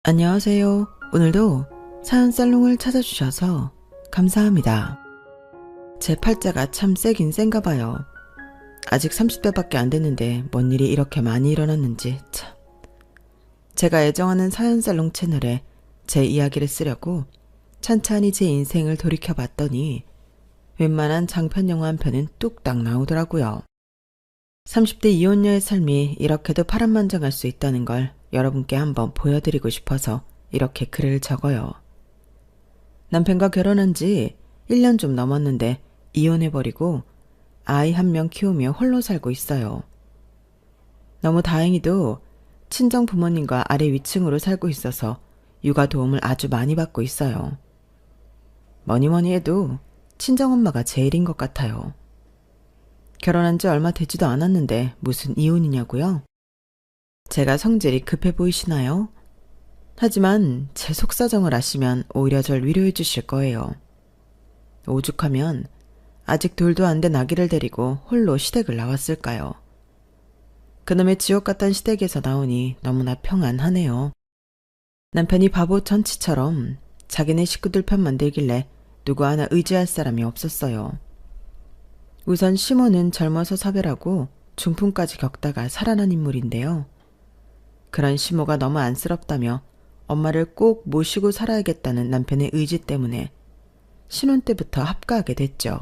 안녕하세요. 오늘도 사연살롱을 찾아주셔서 감사합니다. 제 팔자가 참 세긴 센가 봐요. 아직 30대밖에 안 됐는데 뭔 일이 이렇게 많이 일어났는지 참. 제가 애정하는 사연살롱 채널에 제 이야기를 쓰려고 찬찬히 제 인생을 돌이켜봤더니 웬만한 장편영화 한 편은 뚝딱 나오더라고요. 30대 이혼녀의 삶이 이렇게도 파란만장할 수 있다는 걸 여러분께 한번 보여드리고 싶어서 이렇게 글을 적어요. 남편과 결혼한 지 1년 좀 넘었는데 이혼해버리고 아이 한 명 키우며 홀로 살고 있어요. 너무 다행히도 친정 부모님과 아래 위층으로 살고 있어서 육아 도움을 아주 많이 받고 있어요. 뭐니뭐니 해도 친정엄마가 제일인 것 같아요. 결혼한 지 얼마 되지도 않았는데 무슨 이혼이냐고요? 제가 성질이 급해 보이시나요? 하지만 제 속사정을 아시면 오히려 절 위로해 주실 거예요. 오죽하면 아직 둘도 안 된 아기를 데리고 홀로 시댁을 나왔을까요? 그놈의 지옥 같던 시댁에서 나오니 너무나 평안하네요. 남편이 바보 천치처럼 자기네 식구들 편만 들길래 누구 하나 의지할 사람이 없었어요. 우선 시모는 젊어서 사별하고 중풍까지 겪다가 살아난 인물인데요. 그런 시모가 너무 안쓰럽다며 엄마를 꼭 모시고 살아야겠다는 남편의 의지 때문에 신혼 때부터 합가하게 됐죠.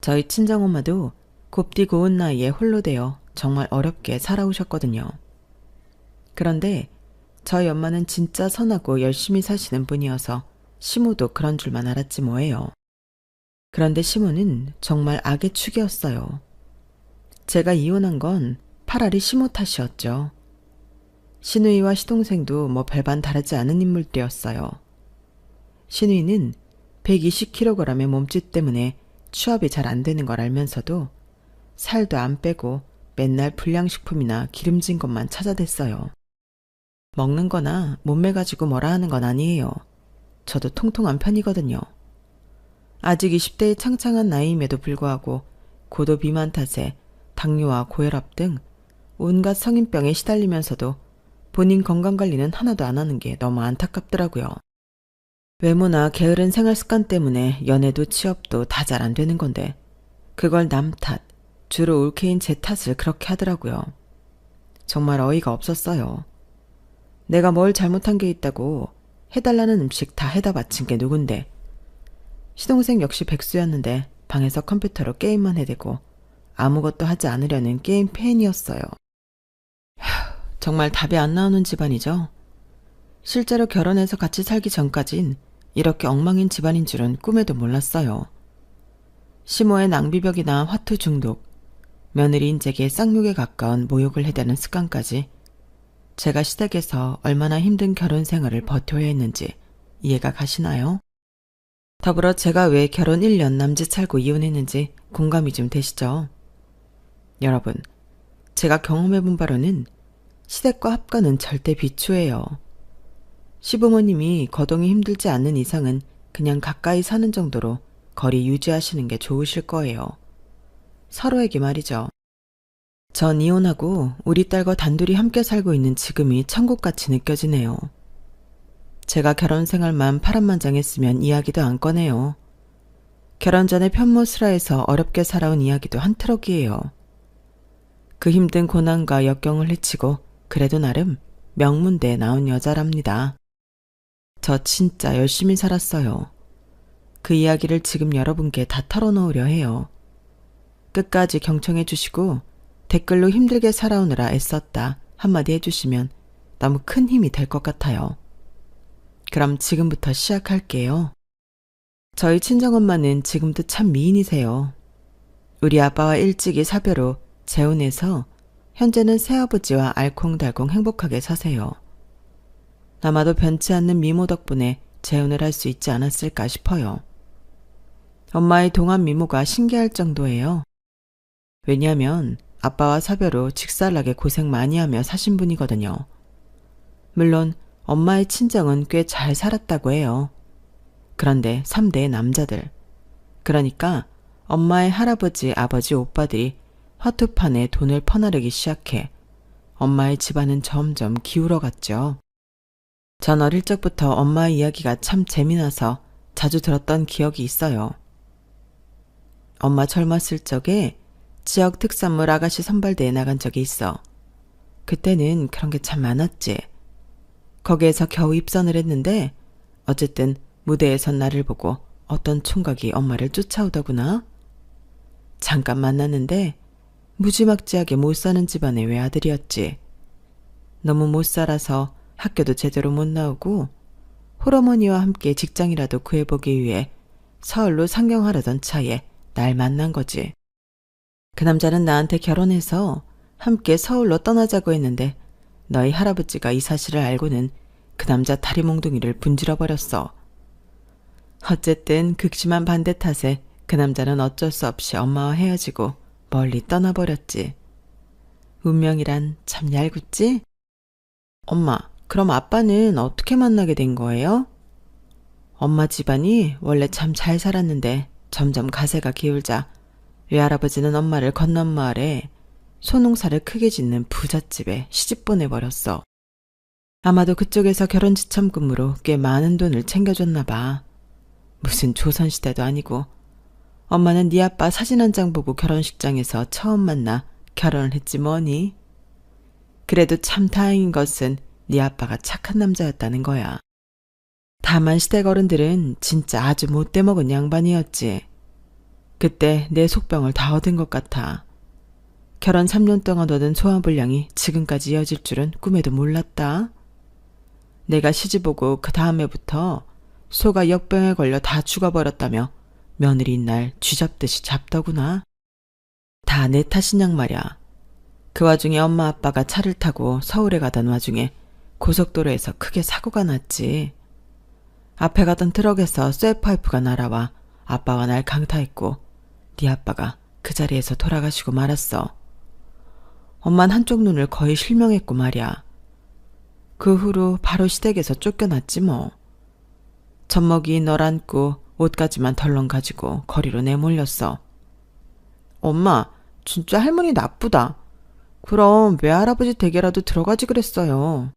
저희 친정엄마도 곱디 고운 나이에 홀로 되어 정말 어렵게 살아오셨거든요. 그런데 저희 엄마는 진짜 선하고 열심히 사시는 분이어서 시모도 그런 줄만 알았지 뭐예요. 그런데 시모는 정말 악의 축이었어요. 제가 이혼한 건 파라리 시모 탓이었죠. 시누이와 시동생도 뭐 별반 다르지 않은 인물들이었어요. 시누이는 120kg의 몸짓 때문에 취업이 잘 안 되는 걸 알면서도 살도 안 빼고 맨날 불량식품이나 기름진 것만 찾아댔어요. 먹는 거나 몸매 가지고 뭐라 하는 건 아니에요. 저도 통통한 편이거든요. 아직 20대의 창창한 나이임에도 불구하고 고도 비만 탓에 당뇨와 고혈압 등 온갖 성인병에 시달리면서도 본인 건강관리는 하나도 안 하는 게 너무 안타깝더라고요. 외모나 게으른 생활습관 때문에 연애도 취업도 다 잘 안 되는 건데 그걸 남 탓, 주로 올케인 제 탓을 그렇게 하더라고요. 정말 어이가 없었어요. 내가 뭘 잘못한 게 있다고 해달라는 음식 다 해다 바친 게 누군데. 시동생 역시 백수였는데 방에서 컴퓨터로 게임만 해대고 아무것도 하지 않으려는 게임 팬이었어요. 정말 답이 안 나오는 집안이죠. 실제로 결혼해서 같이 살기 전까진 이렇게 엉망인 집안인 줄은 꿈에도 몰랐어요. 시모의 낭비벽이나 화투 중독, 며느리 인재기에 쌍욕에 가까운 모욕을 해대는 습관까지 제가 시댁에서 얼마나 힘든 결혼 생활을 버텨야 했는지 이해가 가시나요? 더불어 제가 왜 결혼 1년 남짓 살고 이혼했는지 공감이 좀 되시죠? 여러분, 제가 경험해본 바로는 시댁과 합가는 절대 비추예요. 시부모님이 거동이 힘들지 않는 이상은 그냥 가까이 사는 정도로 거리 유지하시는 게 좋으실 거예요. 서로에게 말이죠. 전 이혼하고 우리 딸과 단둘이 함께 살고 있는 지금이 천국같이 느껴지네요. 제가 결혼 생활만 파란만장했으면 이야기도 안 꺼내요. 결혼 전에 편모스라에서 어렵게 살아온 이야기도 한 트럭이에요. 그 힘든 고난과 역경을 헤치고 그래도 나름 명문대에 나온 여자랍니다. 저 진짜 열심히 살았어요. 그 이야기를 지금 여러분께 다 털어놓으려 해요. 끝까지 경청해 주시고 댓글로 힘들게 살아오느라 애썼다 한마디 해주시면 너무 큰 힘이 될 것 같아요. 그럼 지금부터 시작할게요. 저희 친정엄마는 지금도 참 미인이세요. 우리 아빠와 일찍이 사별 후 재혼해서 현재는 새아버지와 알콩달콩 행복하게 사세요. 아마도 변치 않는 미모 덕분에 재혼을 할 수 있지 않았을까 싶어요. 엄마의 동안 미모가 신기할 정도예요. 왜냐하면 아빠와 사별 후 직살나게 고생 많이 하며 사신 분이거든요. 물론 엄마의 친정은 꽤 잘 살았다고 해요. 그런데 3대의 남자들. 그러니까 엄마의 할아버지, 아버지, 오빠들이 화투판에 돈을 퍼나르기 시작해 엄마의 집안은 점점 기울어갔죠. 전 어릴 적부터 엄마 이야기가 참 재미나서 자주 들었던 기억이 있어요. 엄마 젊었을 적에 지역 특산물 아가씨 선발대에 나간 적이 있어. 그때는 그런 게 참 많았지. 거기에서 겨우 입선을 했는데 어쨌든 무대에 선 나를 보고 어떤 총각이 엄마를 쫓아오더구나. 잠깐 만났는데 무지막지하게 못 사는 집안의 외아들이었지. 너무 못 살아서 학교도 제대로 못 나오고 홀어머니와 함께 직장이라도 구해보기 위해 서울로 상경하려던 차에 날 만난 거지. 그 남자는 나한테 결혼해서 함께 서울로 떠나자고 했는데 너희 할아버지가 이 사실을 알고는 그 남자 다리 몽둥이를 분질러버렸어. 어쨌든 극심한 반대 탓에 그 남자는 어쩔 수 없이 엄마와 헤어지고 멀리 떠나버렸지. 운명이란 참 얄궂지? 엄마, 그럼 아빠는 어떻게 만나게 된 거예요? 엄마 집안이 원래 참 잘 살았는데 점점 가세가 기울자 외할아버지는 엄마를 건넌 마을에 소농사를 크게 짓는 부잣집에 시집 보내버렸어. 아마도 그쪽에서 결혼 지참금으로 꽤 많은 돈을 챙겨줬나 봐. 무슨 조선시대도 아니고. 엄마는 네 아빠 사진 한 장 보고 결혼식장에서 처음 만나 결혼을 했지 뭐니. 그래도 참 다행인 것은 네 아빠가 착한 남자였다는 거야. 다만 시댁 어른들은 진짜 아주 못돼 먹은 양반이었지. 그때 내 속병을 다 얻은 것 같아. 결혼 3년 동안 얻은 소화불량이 지금까지 이어질 줄은 꿈에도 몰랐다. 내가 시집오고 그 다음에부터 소가 역병에 걸려 다 죽어버렸다며 며느리인 날 쥐잡듯이 잡더구나. 다 내 탓인 양 말이야. 그 와중에 엄마 아빠가 차를 타고 서울에 가던 와중에 고속도로에서 크게 사고가 났지. 앞에 가던 트럭에서 쇠파이프가 날아와 아빠와 날 강타했고 네 아빠가 그 자리에서 돌아가시고 말았어. 엄만 한쪽 눈을 거의 실명했고 말이야. 그 후로 바로 시댁에서 쫓겨났지 뭐. 젖먹이 널 안고 옷가지만 덜렁 가지고 거리로 내몰렸어. 엄마, 진짜 할머니 나쁘다. 그럼 외할아버지 댁에라도 들어가지 그랬어요.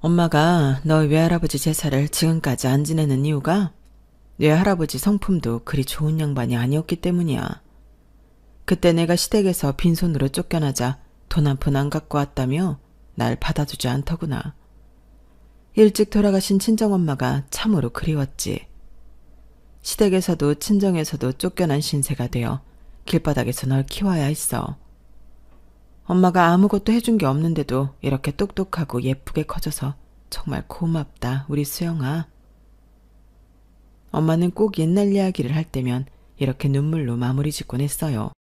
엄마가 너희 외할아버지 제사를 지금까지 안 지내는 이유가 외할아버지 성품도 그리 좋은 양반이 아니었기 때문이야. 그때 내가 시댁에서 빈손으로 쫓겨나자 돈 한 푼 안 갖고 왔다며 날 받아주지 않더구나. 일찍 돌아가신 친정엄마가 참으로 그리웠지. 시댁에서도 친정에서도 쫓겨난 신세가 되어 길바닥에서 널 키워야 했어. 엄마가 아무것도 해준 게 없는데도 이렇게 똑똑하고 예쁘게 커져서 정말 고맙다, 우리 수영아. 엄마는 꼭 옛날 이야기를 할 때면 이렇게 눈물로 마무리 짓곤 했어요.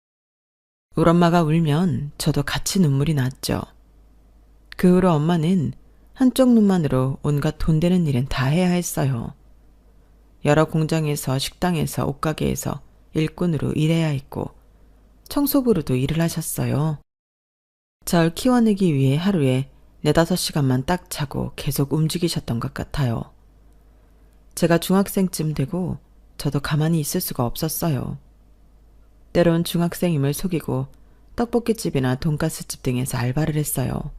우리 엄마가 울면 저도 같이 눈물이 났죠. 그 후로 엄마는 한쪽 눈만으로 온갖 돈 되는 일은 다 해야 했어요. 여러 공장에서 식당에서 옷가게에서 일꾼으로 일해야 했고 청소부로도 일을 하셨어요. 절 키워내기 위해 하루에 4~5시간만 딱 자고 계속 움직이셨던 것 같아요. 제가 중학생쯤 되고 저도 가만히 있을 수가 없었어요. 때론 중학생임을 속이고 떡볶이집이나 돈가스집 등에서 알바를 했어요.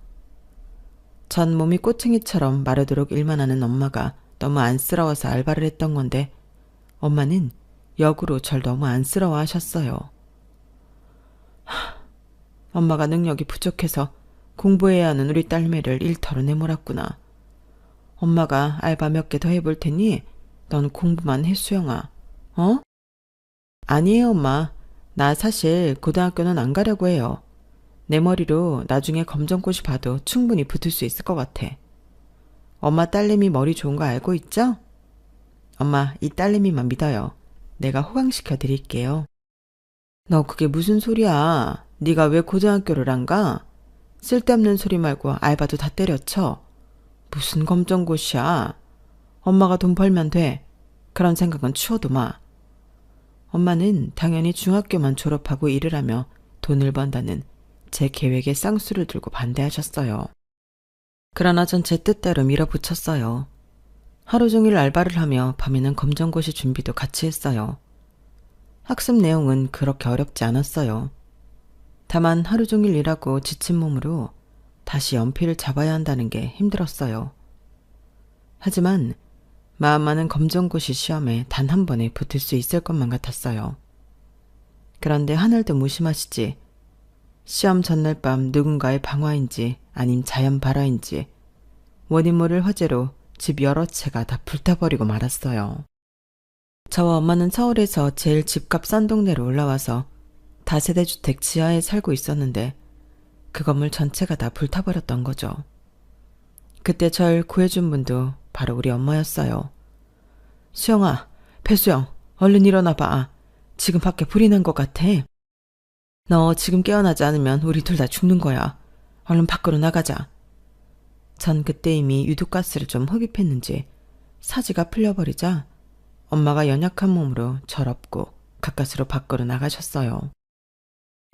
전 몸이 꼬챙이처럼 마르도록 일만 하는 엄마가 너무 안쓰러워서 알바를 했던 건데 엄마는 역으로 절 너무 안쓰러워 하셨어요. 엄마가 능력이 부족해서 공부해야 하는 우리 딸매를 일터로 내몰았구나. 엄마가 알바 몇 개 더 해볼 테니 넌 공부만 해, 수영아. 어? 아니에요, 엄마. 나 사실 고등학교는 안 가려고 해요. 내 머리로 나중에 검정고시 봐도 충분히 붙을 수 있을 것 같아. 엄마 딸내미 머리 좋은 거 알고 있죠? 엄마, 이 딸내미만 믿어요. 내가 호강시켜 드릴게요. 너 그게 무슨 소리야? 네가 왜 고등학교를 안 가? 쓸데없는 소리 말고 알바도 다 때려쳐. 무슨 검정고시야. 엄마가 돈 벌면 돼. 그런 생각은 치워도 마. 엄마는 당연히 중학교만 졸업하고 일을 하며 돈을 번다는 제 계획에 쌍수를 들고 반대하셨어요. 그러나 전 제 뜻대로 밀어붙였어요. 하루 종일 알바를 하며 밤에는 검정고시 준비도 같이 했어요. 학습 내용은 그렇게 어렵지 않았어요. 다만 하루 종일 일하고 지친 몸으로 다시 연필을 잡아야 한다는 게 힘들었어요. 하지만 마음만은 검정고시 시험에 단 한 번에 붙을 수 있을 것만 같았어요. 그런데 하늘도 무심하시지. 시험 전날 밤 누군가의 방화인지 아님 자연 발화인지 원인 모를 화재로 집 여러 채가 다 불타버리고 말았어요. 저와 엄마는 서울에서 제일 집값 싼 동네로 올라와서 다세대 주택 지하에 살고 있었는데 그 건물 전체가 다 불타버렸던 거죠. 그때 절 구해준 분도 바로 우리 엄마였어요. 수영아, 배수영, 얼른 일어나봐. 지금 밖에 불이 난 것 같아. 너 지금 깨어나지 않으면 우리 둘 다 죽는 거야. 얼른 밖으로 나가자. 전 그때 이미 유독가스를 좀 흡입했는지 사지가 풀려버리자 엄마가 연약한 몸으로 절 업고 가까스로 밖으로 나가셨어요.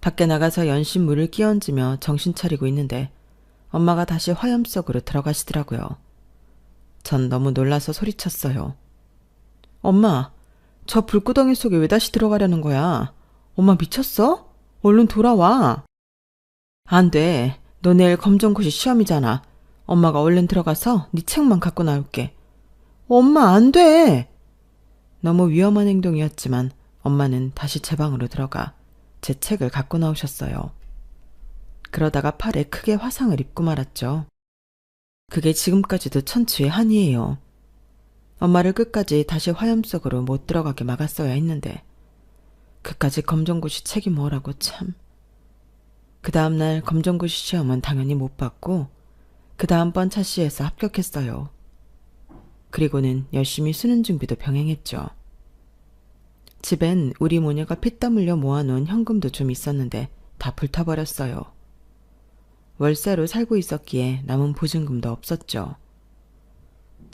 밖에 나가서 연신 물을 끼얹으며 정신 차리고 있는데 엄마가 다시 화염 속으로 들어가시더라고요. 전 너무 놀라서 소리쳤어요. 엄마, 저 불구덩이 속에 왜 다시 들어가려는 거야? 엄마 미쳤어? 얼른 돌아와. 안 돼. 너 내일 검정고시 시험이잖아. 엄마가 얼른 들어가서 네 책만 갖고 나올게. 엄마, 안 돼. 너무 위험한 행동이었지만 엄마는 다시 제 방으로 들어가 제 책을 갖고 나오셨어요. 그러다가 팔에 크게 화상을 입고 말았죠. 그게 지금까지도 천추의 한이에요. 엄마를 끝까지 다시 화염 속으로 못 들어가게 막았어야 했는데 그까지 검정고시 책이 뭐라고 참. 그 다음날 검정고시 시험은 당연히 못 봤고 그 다음번 차시에서 합격했어요. 그리고는 열심히 수능 준비도 병행했죠. 집엔 우리 모녀가 피땀 흘려 모아놓은 현금도 좀 있었는데 다 불타버렸어요. 월세로 살고 있었기에 남은 보증금도 없었죠.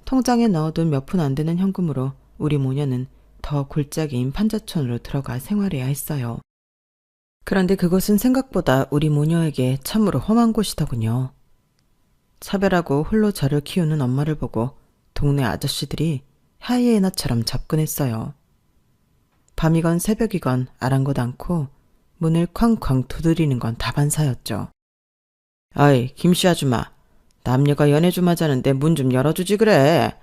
통장에 넣어둔 몇 푼 안 되는 현금으로 우리 모녀는 더 골짜기인 판자촌으로 들어가 생활해야 했어요. 그런데 그것은 생각보다 우리 모녀에게 참으로 험한 곳이더군요. 차별하고 홀로 저를 키우는 엄마를 보고 동네 아저씨들이 하이에나처럼 접근했어요. 밤이건 새벽이건 아랑곳 않고 문을 쾅쾅 두드리는 건 다반사였죠. 어이, 김씨 아줌마. 남녀가 연애 좀 하자는데 문 좀 열어주지 그래.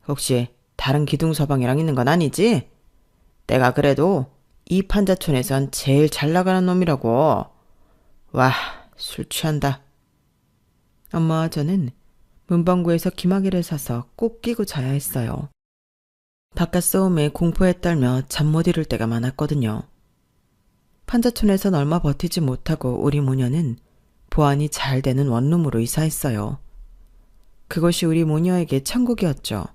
혹시 다른 기둥서방이랑 있는 건 아니지? 내가 그래도 이 판자촌에선 제일 잘 나가는 놈이라고. 와, 술 취한다. 엄마와 저는 문방구에서 기마개를 사서 꼭 끼고 자야 했어요. 바깥 소음에 공포에 떨며 잠 못 이룰 때가 많았거든요. 판자촌에선 얼마 버티지 못하고 우리 모녀는 보안이 잘 되는 원룸으로 이사했어요. 그것이 우리 모녀에게 천국이었죠.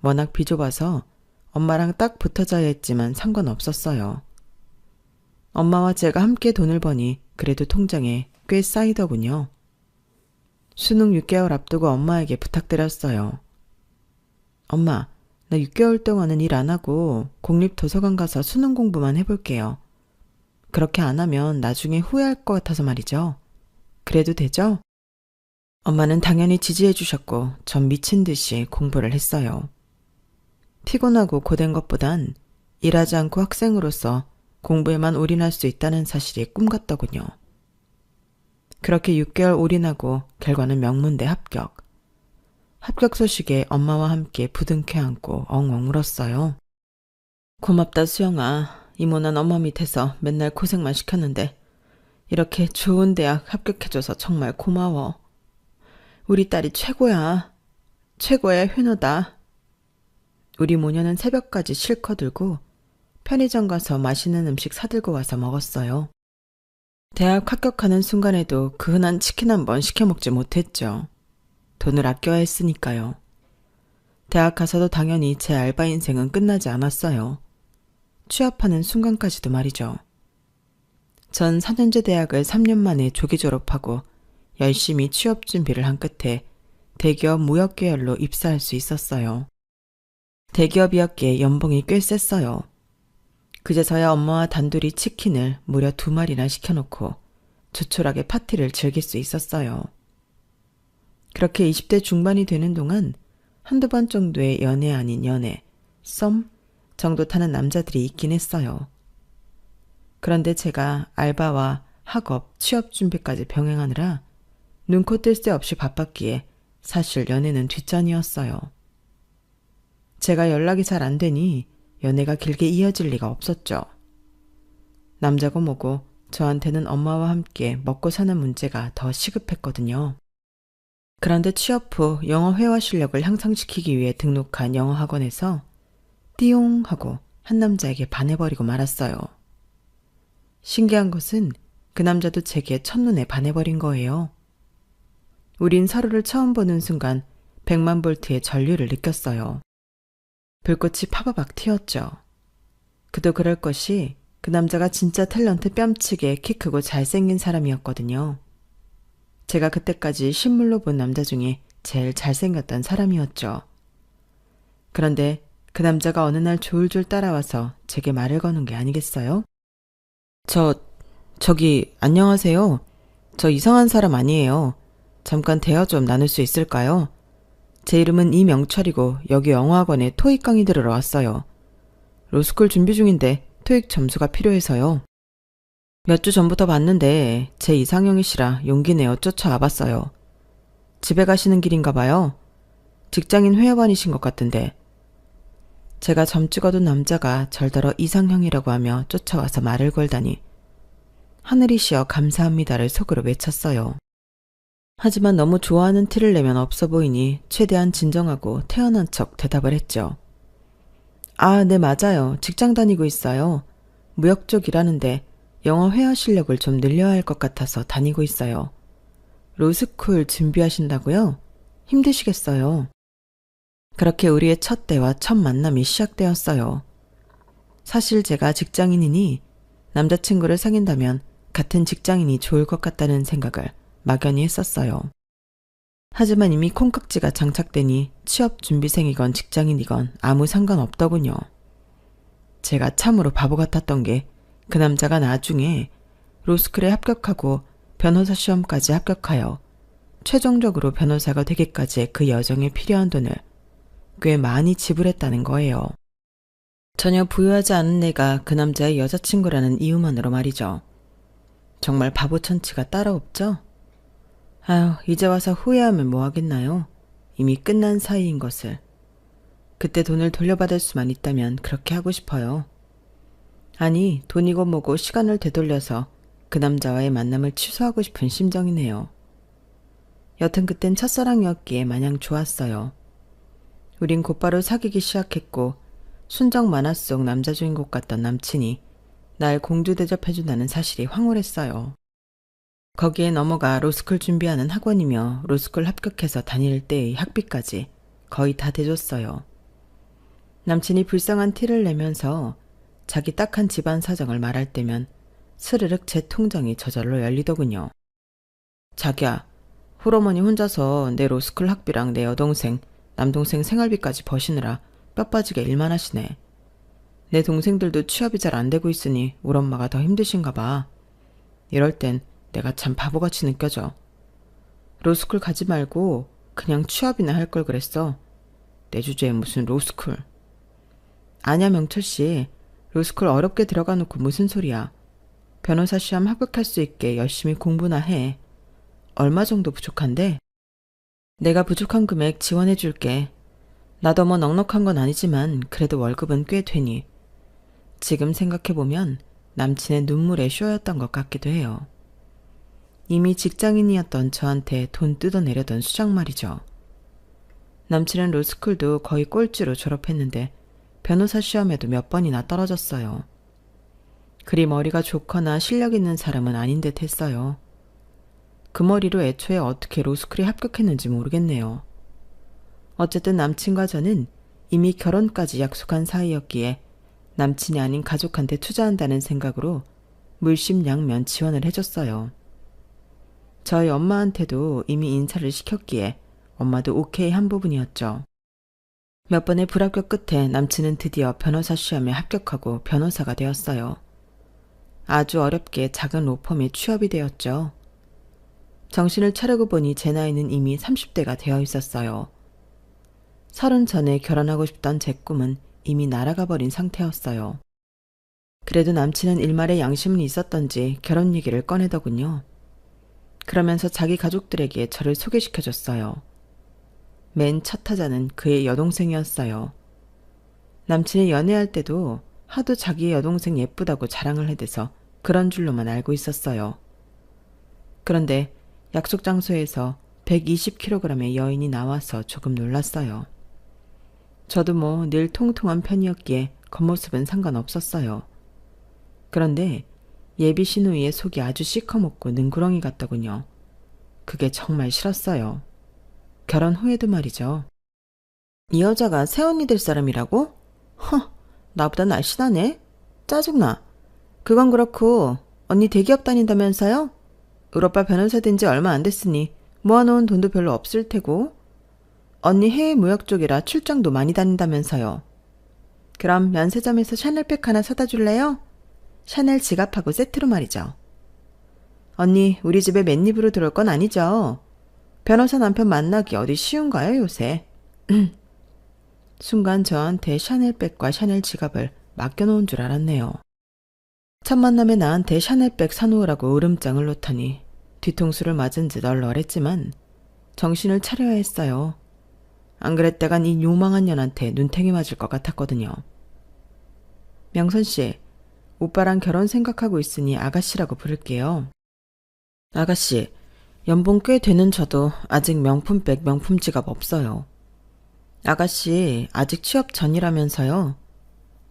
워낙 비좁아서 엄마랑 딱 붙어 자야 했지만 상관없었어요. 엄마와 제가 함께 돈을 버니 그래도 통장에 꽤 쌓이더군요. 수능 6개월 앞두고 엄마에게 부탁드렸어요. 엄마, 나 6개월 동안은 일 안 하고 공립도서관 가서 수능 공부만 해볼게요. 그렇게 안 하면 나중에 후회할 것 같아서 말이죠. 그래도 되죠? 엄마는 당연히 지지해 주셨고 전 미친 듯이 공부를 했어요. 피곤하고 고된 것보단 일하지 않고 학생으로서 공부에만 올인할 수 있다는 사실이 꿈 같더군요. 그렇게 6개월 올인하고 결과는 명문대 합격. 합격 소식에 엄마와 함께 부둥켜 안고 엉엉 울었어요. 고맙다 수영아. 이모난 엄마 밑에서 맨날 고생만 시켰는데 이렇게 좋은 대학 합격해줘서 정말 고마워. 우리 딸이 최고야. 최고의 효녀다. 우리 모녀는 새벽까지 실컷 울고 편의점 가서 맛있는 음식 사들고 와서 먹었어요. 대학 합격하는 순간에도 그 흔한 치킨 한 번 시켜 먹지 못했죠. 돈을 아껴야 했으니까요. 대학 가서도 당연히 제 알바 인생은 끝나지 않았어요. 취업하는 순간까지도 말이죠. 전 4년제 대학을 3년 만에 조기 졸업하고 열심히 취업 준비를 한 끝에 대기업 무역계열로 입사할 수 있었어요. 대기업이었기에 연봉이 꽤 셌어요. 그제서야 엄마와 단둘이 치킨을 무려 2마리나 시켜놓고 조촐하게 파티를 즐길 수 있었어요. 그렇게 20대 중반이 되는 동안 한두 번 정도의 연애 아닌 연애, 썸 정도 타는 남자들이 있긴 했어요. 그런데 제가 알바와 학업, 취업 준비까지 병행하느라 눈코 뜰 새 없이 바빴기에 사실 연애는 뒷전이었어요. 제가 연락이 잘 안 되니 연애가 길게 이어질 리가 없었죠. 남자고 뭐고 저한테는 엄마와 함께 먹고 사는 문제가 더 시급했거든요. 그런데 취업 후 영어 회화 실력을 향상시키기 위해 등록한 영어 학원에서 띠용 하고 한 남자에게 반해버리고 말았어요. 신기한 것은 그 남자도 제게 첫눈에 반해버린 거예요. 우린 서로를 처음 보는 순간 100만 볼트의 전류를 느꼈어요. 불꽃이 파바박 튀었죠. 그도 그럴 것이 그 남자가 진짜 탤런트 뺨치게 키 크고 잘생긴 사람이었거든요. 제가 그때까지 실물로 본 남자 중에 제일 잘생겼던 사람이었죠. 그런데 그 남자가 어느 날 졸졸 따라와서 제게 말을 거는 게 아니겠어요? 저기 안녕하세요. 저 이상한 사람 아니에요. 잠깐 대화 좀 나눌 수 있을까요? 제 이름은 이명철이고 여기 영어학원에 토익 강의 들으러 왔어요. 로스쿨 준비 중인데 토익 점수가 필요해서요. 몇 주 전부터 봤는데 제 이상형이시라 용기 내어 쫓아와 봤어요. 집에 가시는 길인가 봐요. 직장인 회화반이신 것 같은데. 제가 점 찍어둔 남자가 절더러 이상형이라고 하며 쫓아와서 말을 걸다니 하늘이시여 감사합니다를 속으로 외쳤어요. 하지만 너무 좋아하는 티를 내면 없어 보이니 최대한 진정하고 태어난 척 대답을 했죠. 아, 네 맞아요. 직장 다니고 있어요. 무역 쪽 일하는데 영어 회화 실력을 좀 늘려야 할 것 같아서 다니고 있어요. 로스쿨 준비하신다고요? 힘드시겠어요. 그렇게 우리의 첫 대화, 첫 만남이 시작되었어요. 사실 제가 직장인이니 남자친구를 사귄다면 같은 직장인이 좋을 것 같다는 생각을 막연히 했었어요. 하지만 이미 콩깍지가 장착되니 취업 준비생이건 직장인이건 아무 상관없더군요. 제가 참으로 바보 같았던 게 그 남자가 나중에 로스쿨에 합격하고 변호사 시험까지 합격하여 최종적으로 변호사가 되기까지의 그 여정에 필요한 돈을 꽤 많이 지불했다는 거예요. 전혀 부유하지 않은 내가 그 남자의 여자친구라는 이유만으로 말이죠. 정말 바보천치가 따로 없죠? 아휴, 이제 와서 후회하면 뭐 하겠나요? 이미 끝난 사이인 것을. 그때 돈을 돌려받을 수만 있다면 그렇게 하고 싶어요. 아니, 돈이고 뭐고 시간을 되돌려서 그 남자와의 만남을 취소하고 싶은 심정이네요. 여튼 그땐 첫사랑이었기에 마냥 좋았어요. 우린 곧바로 사귀기 시작했고 순정 만화 속 남자 주인공 같던 남친이 날 공주 대접해준다는 사실이 황홀했어요. 거기에 넘어가 로스쿨 준비하는 학원이며 로스쿨 합격해서 다닐 때의 학비까지 거의 다 대줬어요. 남친이 불쌍한 티를 내면서 자기 딱한 집안 사정을 말할 때면 스르륵 제 통장이 저절로 열리더군요. 자기야, 홀어머니 혼자서 내 로스쿨 학비랑 내 여동생, 남동생 생활비까지 버시느라 뼈 빠지게 일만 하시네. 내 동생들도 취업이 잘 안 되고 있으니 우리 엄마가 더 힘드신가 봐. 이럴 땐 내가 참 바보같이 느껴져. 로스쿨 가지 말고 그냥 취업이나 할 걸 그랬어. 내 주제에 무슨 로스쿨. 아냐 명철씨, 로스쿨 어렵게 들어가 놓고 무슨 소리야. 변호사 시험 합격할 수 있게 열심히 공부나 해. 얼마 정도 부족한데? 내가 부족한 금액 지원해 줄게. 나도 뭐 넉넉한 건 아니지만 그래도 월급은 꽤 되니. 지금 생각해보면 남친의 눈물의 쇼였던 것 같기도 해요. 이미 직장인이었던 저한테 돈 뜯어내려던 수작 말이죠. 남친은 로스쿨도 거의 꼴찌로 졸업했는데 변호사 시험에도 몇 번이나 떨어졌어요. 그리 머리가 좋거나 실력 있는 사람은 아닌 듯 했어요. 그 머리로 애초에 어떻게 로스쿨에 합격했는지 모르겠네요. 어쨌든 남친과 저는 이미 결혼까지 약속한 사이였기에 남친이 아닌 가족한테 투자한다는 생각으로 물심양면 지원을 해줬어요. 저희 엄마한테도 이미 인사를 시켰기에 엄마도 오케이 한 부분이었죠. 몇 번의 불합격 끝에 남친은 드디어 변호사 시험에 합격하고 변호사가 되었어요. 아주 어렵게 작은 로펌에 취업이 되었죠. 정신을 차리고 보니 제 나이는 이미 30대가 되어 있었어요. 30 전에 결혼하고 싶던 제 꿈은 이미 날아가 버린 상태였어요. 그래도 남친은 일말의 양심은 있었던지 결혼 얘기를 꺼내더군요. 그러면서 자기 가족들에게 저를 소개시켜줬어요. 맨 첫 타자는 그의 여동생이었어요. 남친이 연애할 때도 하도 자기의 여동생 예쁘다고 자랑을 해대서 그런 줄로만 알고 있었어요. 그런데 약속 장소에서 120kg의 여인이 나와서 조금 놀랐어요. 저도 뭐 늘 통통한 편이었기에 겉모습은 상관없었어요. 그런데 예비 시누이의 속이 아주 시커멓고 능구렁이 같더군요. 그게 정말 싫었어요. 결혼 후에도 말이죠. 이 여자가 새언니 될 사람이라고? 허, 나보다 날씬하네? 짜증나. 그건 그렇고 언니 대기업 다닌다면서요? 우리 오빠 변호사 된 지 얼마 안 됐으니 모아놓은 돈도 별로 없을 테고 언니 해외 무역 쪽이라 출장도 많이 다닌다면서요. 그럼 면세점에서 샤넬백 하나 사다 줄래요? 샤넬 지갑하고 세트로 말이죠. 언니 우리 집에 맨입으로 들어올 건 아니죠? 변호사 남편 만나기 어디 쉬운가요 요새? 순간 저한테 샤넬백과 샤넬 지갑을 맡겨놓은 줄 알았네요. 첫 만남에 나한테 샤넬백 사놓으라고 으름장을 놓다니 뒤통수를 맞은 듯 얼얼했지만 정신을 차려야 했어요. 안 그랬다간 이 요망한 년한테 눈탱이 맞을 것 같았거든요. 명선씨, 오빠랑 결혼 생각하고 있으니 아가씨라고 부를게요. 아가씨, 연봉 꽤 되는 저도 아직 명품백, 명품 지갑 없어요. 아가씨, 아직 취업 전이라면서요?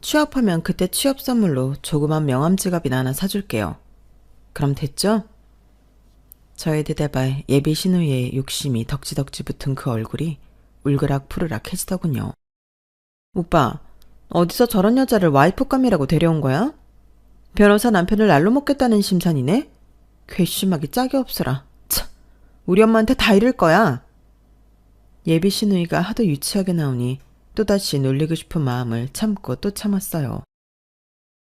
취업하면 그때 취업 선물로 조그만 명함 지갑이나 하나 사줄게요. 그럼 됐죠? 저의 대답에 예비 시누이의 욕심이 덕지덕지 붙은 그 얼굴이 울그락 푸르락 해지더군요. 오빠, 어디서 저런 여자를 와이프감이라고 데려온 거야? 변호사 남편을 날로 먹겠다는 심산이네? 괘씸하기 짝이 없어라. 참, 우리 엄마한테 다 이럴 거야. 예비 시누이가 하도 유치하게 나오니 또다시 놀리고 싶은 마음을 참고 또 참았어요.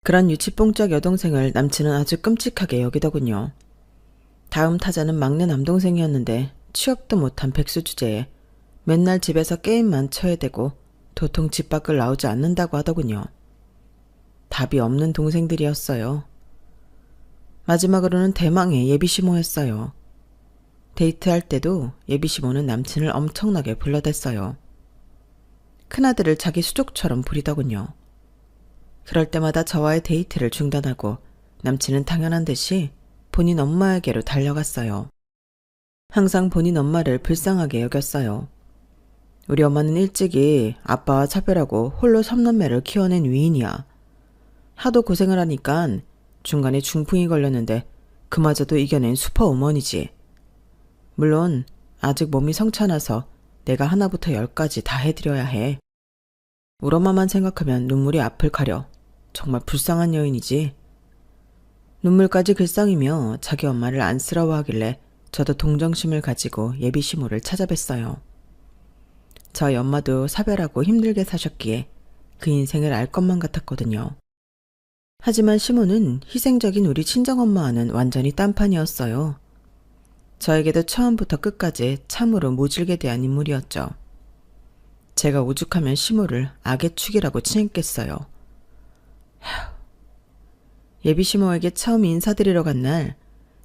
그런 유치뽕짝 여동생을 남친은 아주 끔찍하게 여기더군요. 다음 타자는 막내 남동생이었는데 취업도 못한 백수 주제에 맨날 집에서 게임만 쳐야되고 도통 집 밖을 나오지 않는다고 하더군요. 답이 없는 동생들이었어요. 마지막으로는 대망의 예비시모였어요. 데이트할 때도 예비시모는 남친을 엄청나게 불러댔어요. 큰아들을 자기 수족처럼 부리더군요. 그럴 때마다 저와의 데이트를 중단하고 남친은 당연한 듯이 본인 엄마에게로 달려갔어요. 항상 본인 엄마를 불쌍하게 여겼어요. 우리 엄마는 일찍이 아빠와 차별하고 홀로 3남매를 키워낸 위인이야. 하도 고생을 하니깐 중간에 중풍이 걸렸는데 그마저도 이겨낸 슈퍼우먼이지. 물론 아직 몸이 성찮아서 내가 하나부터 10까지 다 해드려야 해. 우리 엄마만 생각하면 눈물이 앞을 가려. 정말 불쌍한 여인이지. 눈물까지 글썽이며 자기 엄마를 안쓰러워하길래 저도 동정심을 가지고 예비 시모를 찾아뵀어요. 저희 엄마도 사별하고 힘들게 사셨기에 그 인생을 알 것만 같았거든요. 하지만 시모는 희생적인 우리 친정엄마와는 완전히 딴판이었어요. 저에게도 처음부터 끝까지 참으로 모질게 대한 인물이었죠. 제가 오죽하면 시모를 악의 축이라고 칭했겠어요. 예비 시모에게 처음 인사드리러 간 날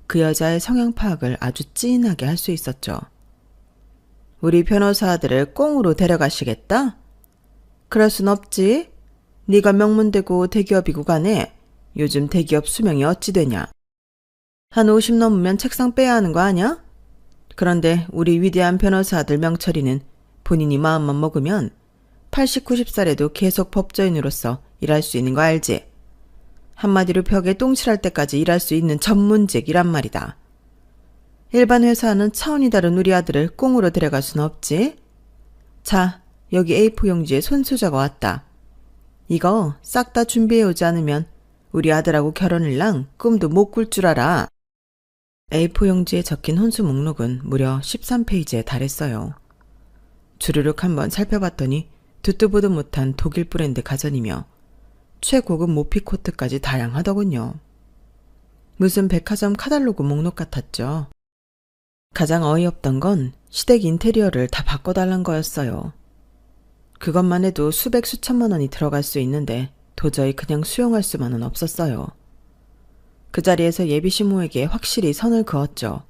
그 여자의 성향 파악을 아주 찐하게 할 수 있었죠. 우리 변호사 아들을 꽁으로 데려가시겠다? 그럴 순 없지. 네가 명문대고 대기업이고 가네. 요즘 대기업 수명이 어찌 되냐. 한 50 넘으면 책상 빼야 하는 거 아냐? 그런데 우리 위대한 변호사 아들 명철이는 본인이 마음만 먹으면 80, 90살에도 계속 법조인으로서 일할 수 있는 거 알지? 한마디로 벽에 똥칠할 때까지 일할 수 있는 전문직이란 말이다. 일반 회사는 차원이 다른 우리 아들을 꽁으로 데려갈 순 없지? 자, 여기 A4 용지에 손수저가 왔다. 이거 싹 다 준비해오지 않으면 우리 아들하고 결혼일랑 꿈도 못 꿀 줄 알아. A4 용지에 적힌 혼수 목록은 무려 13페이지에 달했어요. 주르륵 한번 살펴봤더니 듣도 보도 못한 독일 브랜드 가전이며 최고급 모피 코트까지 다양하더군요. 무슨 백화점 카탈로그 목록 같았죠. 가장 어이없던 건 시댁 인테리어를 다 바꿔달란 거였어요. 그것만 해도 수백 수천만 원이 들어갈 수 있는데 도저히 그냥 수용할 수만은 없었어요. 그 자리에서 예비 시모에게 확실히 선을 그었죠.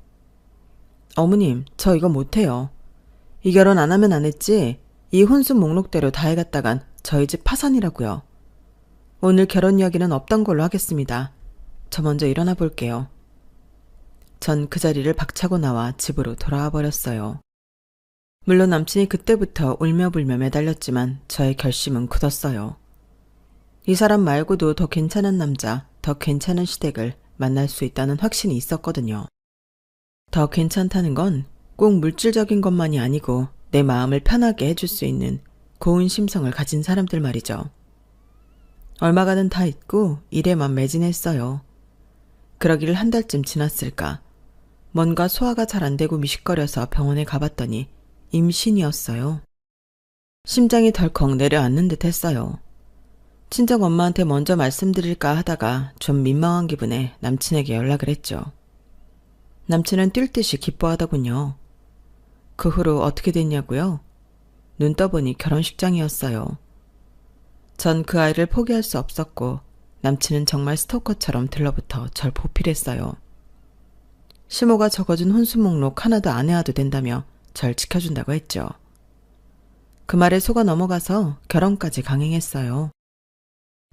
어머님, 저 이거 못해요. 이 결혼 안 하면 안 했지 이 혼수 목록대로 다 해갔다간 저희 집 파산이라고요. 오늘 결혼 이야기는 없던 걸로 하겠습니다. 저 먼저 일어나 볼게요. 전 그 자리를 박차고 나와 집으로 돌아와 버렸어요. 물론 남친이 그때부터 울며불며 매달렸지만 저의 결심은 굳었어요. 이 사람 말고도 더 괜찮은 남자, 더 괜찮은 시댁을 만날 수 있다는 확신이 있었거든요. 더 괜찮다는 건 꼭 물질적인 것만이 아니고 내 마음을 편하게 해줄 수 있는 고운 심성을 가진 사람들 말이죠. 얼마가는 다 잊고 일에만 매진했어요. 그러기를 한 달쯤 지났을까. 뭔가 소화가 잘 안 되고 미식거려서 병원에 가봤더니 임신이었어요. 심장이 덜컥 내려앉는 듯 했어요. 친정 엄마한테 먼저 말씀드릴까 하다가 좀 민망한 기분에 남친에게 연락을 했죠. 남친은 뛸 듯이 기뻐하더군요. 그 후로 어떻게 됐냐고요? 눈 떠보니 결혼식장이었어요. 전 그 아이를 포기할 수 없었고 남친은 정말 스토커처럼 들러붙어 절 보필했어요. 시모가 적어준 혼수 목록 하나도 안 해와도 된다며 절 지켜준다고 했죠. 그 말에 속아 넘어가서 결혼까지 강행했어요.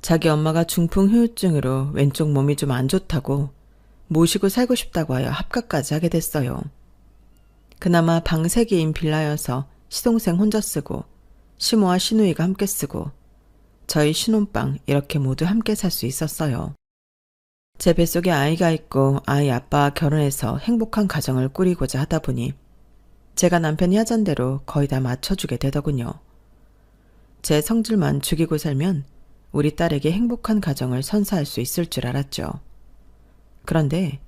자기 엄마가 중풍 후유증으로 왼쪽 몸이 좀 안 좋다고 모시고 살고 싶다고 하여 합격까지 하게 됐어요. 그나마 방 3개인 빌라여서 시동생 혼자 쓰고 시모와 시누이가 함께 쓰고 저희 신혼방 이렇게 모두 함께 살 수 있었어요. 제 뱃속에 아이가 있고 아이 아빠와 결혼해서 행복한 가정을 꾸리고자 하다 보니 제가 남편이 하잔 대로 거의 다 맞춰주게 되더군요. 제 성질만 죽이고 살면 우리 딸에게 행복한 가정을 선사할 수 있을 줄 알았죠. 그런데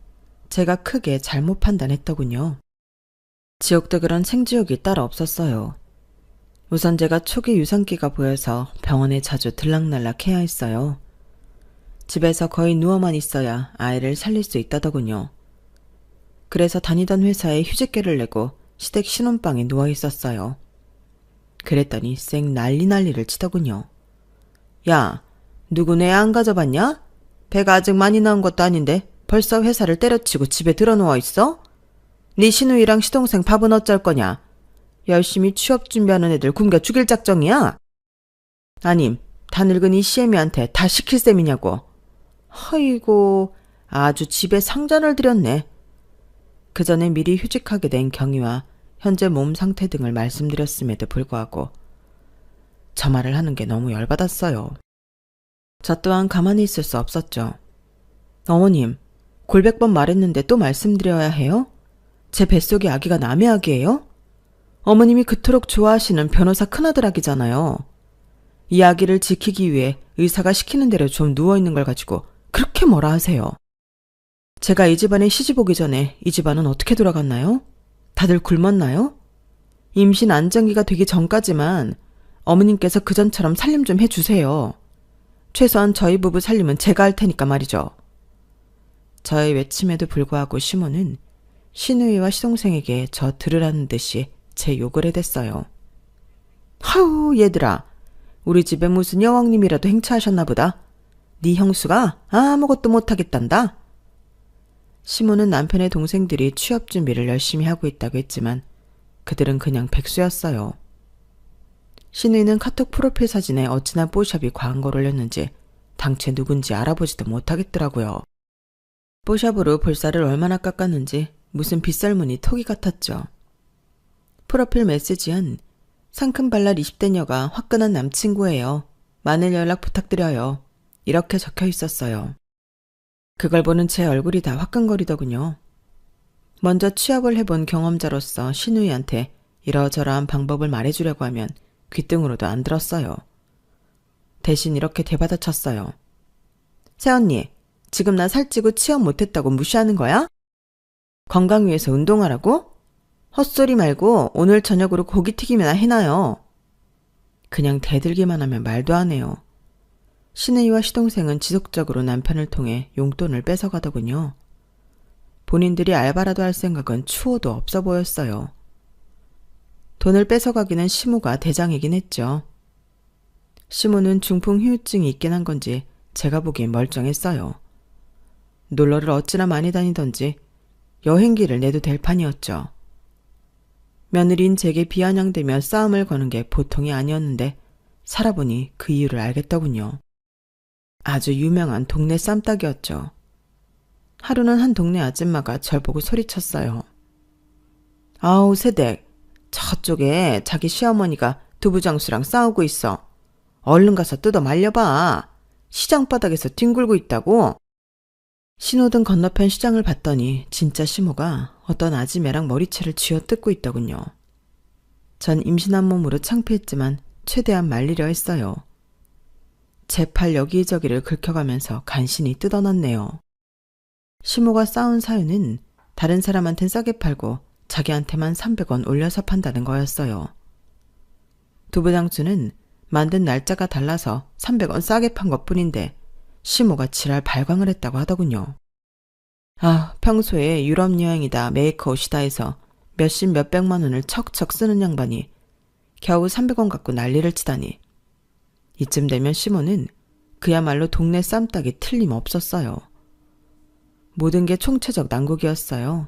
제가 크게 잘못 판단했더군요. 지옥도 그런 생지옥이 따로 없었어요. 우선 제가 초기 유산기가 보여서 병원에 자주 들락날락 해야 했어요. 집에서 거의 누워만 있어야 아이를 살릴 수 있다더군요. 그래서 다니던 회사에 휴직계를 내고 시댁 신혼방에 누워 있었어요. 그랬더니 쌩 난리를 치더군요. 야, 누구네 애 안 가져봤냐? 배가 아직 많이 나온 것도 아닌데 벌써 회사를 때려치고 집에 들어누워 있어? 네 시누이랑 시동생 밥은 어쩔 거냐? 열심히 취업 준비하는 애들 굶겨 죽일 작정이야? 아님, 다 늙은 이 시애미한테 다 시킬 셈이냐고. 아이고, 아주 집에 상전을 들였네. 그 전에 미리 휴직하게 된 경위와 현재 몸 상태 등을 말씀드렸음에도 불구하고 저 말을 하는 게 너무 열받았어요. 저 또한 가만히 있을 수 없었죠. 어머님, 골백번 말했는데 또 말씀드려야 해요? 제 뱃속에 아기가 남의 아기예요? 어머님이 그토록 좋아하시는 변호사 큰아들 아기잖아요. 이 아기를 지키기 위해 의사가 시키는 대로 좀 누워있는 걸 가지고 그렇게 뭐라 하세요. 제가 이 집안에 시집 오기 전에 이 집안은 어떻게 돌아갔나요? 다들 굶었나요? 임신 안정기가 되기 전까지만 어머님께서 그전처럼 살림 좀 해주세요. 최소한 저희 부부 살림은 제가 할 테니까 말이죠. 저의 외침에도 불구하고 시모는 시누이와 시동생에게 저 들으라는 듯이 제 욕을 해댔어요. 하우 얘들아, 우리 집에 무슨 여왕님이라도 행차하셨나 보다. 네 형수가 아무것도 못하겠단다. 시모는 남편의 동생들이 취업 준비를 열심히 하고 있다고 했지만 그들은 그냥 백수였어요. 시누이는 카톡 프로필 사진에 어찌나 뽀샵이 광고를 올렸는지 당최 누군지 알아보지도 못하겠더라고요. 뽀샵으로 볼살을 얼마나 깎았는지 무슨 빗살무늬 토기 같았죠. 프로필 메시지엔 상큼발랄 20대녀가 화끈한 남친구예요. 많은 연락 부탁드려요. 이렇게 적혀 있었어요. 그걸 보는 제 얼굴이 다 화끈거리더군요. 먼저 취업을 해본 경험자로서 시누이한테 이러저러한 방법을 말해주려고 하면 귓등으로도 안 들었어요. 대신 이렇게 대받아쳤어요. 새언니, 지금 나 살찌고 취업 못했다고 무시하는 거야? 건강 위해서 운동하라고? 헛소리 말고 오늘 저녁으로 고기튀김이나 해놔요. 그냥 대들기만 하면 말도 안 해요. 시누이와 시동생은 지속적으로 남편을 통해 용돈을 뺏어가더군요. 본인들이 알바라도 할 생각은 추호도 없어 보였어요. 돈을 뺏어가기는 시모가 대장이긴 했죠. 시모는 중풍 후유증이 있긴 한 건지 제가 보기엔 멀쩡했어요. 놀러를 어찌나 많이 다니던지 여행기를 내도 될 판이었죠. 며느리인 제게 비아냥대며 싸움을 거는 게 보통이 아니었는데 살아보니 그 이유를 알겠더군요. 아주 유명한 동네 쌈딱이었죠. 하루는 한 동네 아줌마가 절 보고 소리쳤어요. 아우 새댁, 저쪽에 자기 시어머니가 두부장수랑 싸우고 있어. 얼른 가서 뜯어 말려봐. 시장 바닥에서 뒹굴고 있다고. 신호등 건너편 시장을 봤더니 진짜 시모가 어떤 아지매랑 머리채를 쥐어뜯고 있더군요. 전 임신한 몸으로 창피했지만 최대한 말리려 했어요. 제 팔 여기저기를 긁혀가면서 간신히 뜯어놨네요. 시모가 싸운 사유는 다른 사람한텐 싸게 팔고 자기한테만 300원 올려서 판다는 거였어요. 두부장수는 만든 날짜가 달라서 300원 싸게 판 것뿐인데 시모가 지랄 발광을 했다고 하더군요. 아, 평소에 유럽 여행이다 메이커옷이다 해서 몇십 몇백만 원을 척척 쓰는 양반이 겨우 300원 갖고 난리를 치다니. 이쯤 되면 시모는 그야말로 동네 쌈딱이 틀림없었어요. 모든 게 총체적 난국이었어요.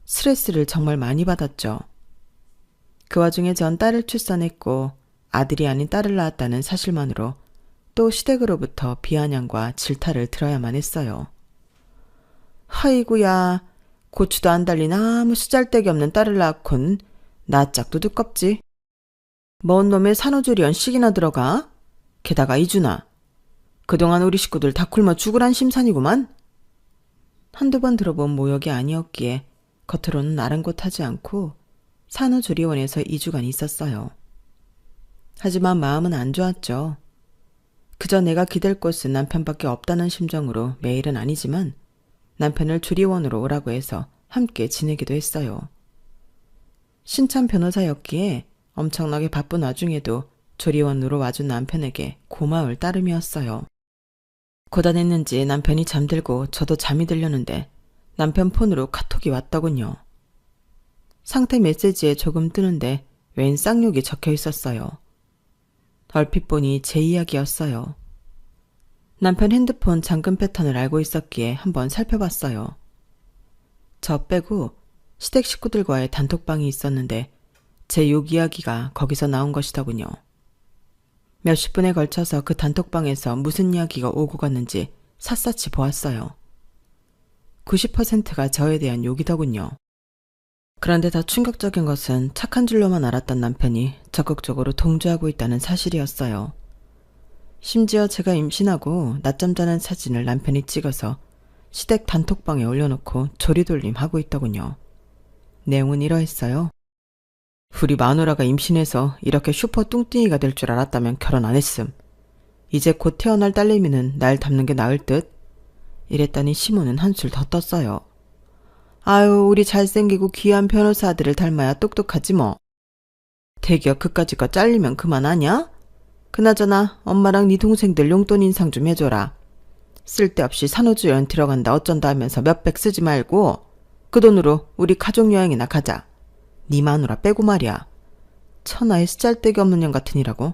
스트레스를 정말 많이 받았죠. 그 와중에 전 딸을 출산했고 아들이 아닌 딸을 낳았다는 사실만으로 또 시댁으로부터 비아냥과 질타를 들어야만 했어요. 아이구야, 고추도 안 달린 아무 쓰잘데기 없는 딸을 낳곤 낯짝도 두껍지. 뭔 놈의 산후조리원 식이나 들어가? 게다가 이준아, 그동안 우리 식구들 다 굶어 죽으란 심산이구만. 한두 번 들어본 모욕이 아니었기에 겉으로는 아랑곳하지 않고 산후조리원에서 2주간 있었어요. 하지만 마음은 안 좋았죠. 그저 내가 기댈 곳은 남편밖에 없다는 심정으로 매일은 아니지만 남편을 조리원으로 오라고 해서 함께 지내기도 했어요. 신참 변호사였기에 엄청나게 바쁜 와중에도 조리원으로 와준 남편에게 고마울 따름이었어요. 고단했는지 남편이 잠들고 저도 잠이 들려는데 남편 폰으로 카톡이 왔더군요. 상태 메시지에 조금 뜨는데 웬 쌍욕이 적혀 있었어요. 얼핏 보니 제 이야기였어요. 남편 핸드폰 잠금 패턴을 알고 있었기에 한번 살펴봤어요. 저 빼고 시댁 식구들과의 단톡방이 있었는데 제 욕 이야기가 거기서 나온 것이더군요. 몇십 분에 걸쳐서 그 단톡방에서 무슨 이야기가 오고 갔는지 샅샅이 보았어요. 90%가 저에 대한 욕이더군요. 그런데 더 충격적인 것은 착한 줄로만 알았던 남편이 적극적으로 동조하고 있다는 사실이었어요. 심지어 제가 임신하고 낮잠 자는 사진을 남편이 찍어서 시댁 단톡방에 올려놓고 조리돌림 하고 있더군요. 내용은 이러했어요. 우리 마누라가 임신해서 이렇게 슈퍼 뚱뚱이가 될 줄 알았다면 결혼 안 했음. 이제 곧 태어날 딸내미는 날 닮는 게 나을 듯? 이랬더니 시모는 한술 더 떴어요. 아유, 우리 잘생기고 귀한 변호사 아들을 닮아야 똑똑하지 뭐. 대기업 그까짓 거 잘리면 그만하냐? 그나저나 엄마랑 네 동생들 용돈 인상 좀 해줘라. 쓸데없이 산후조리원 들어간다 어쩐다 하면서 몇백 쓰지 말고 그 돈으로 우리 가족여행이나 가자. 네 마누라 빼고 말이야. 천하에 쓰잘데기 없는 년 같으니라고.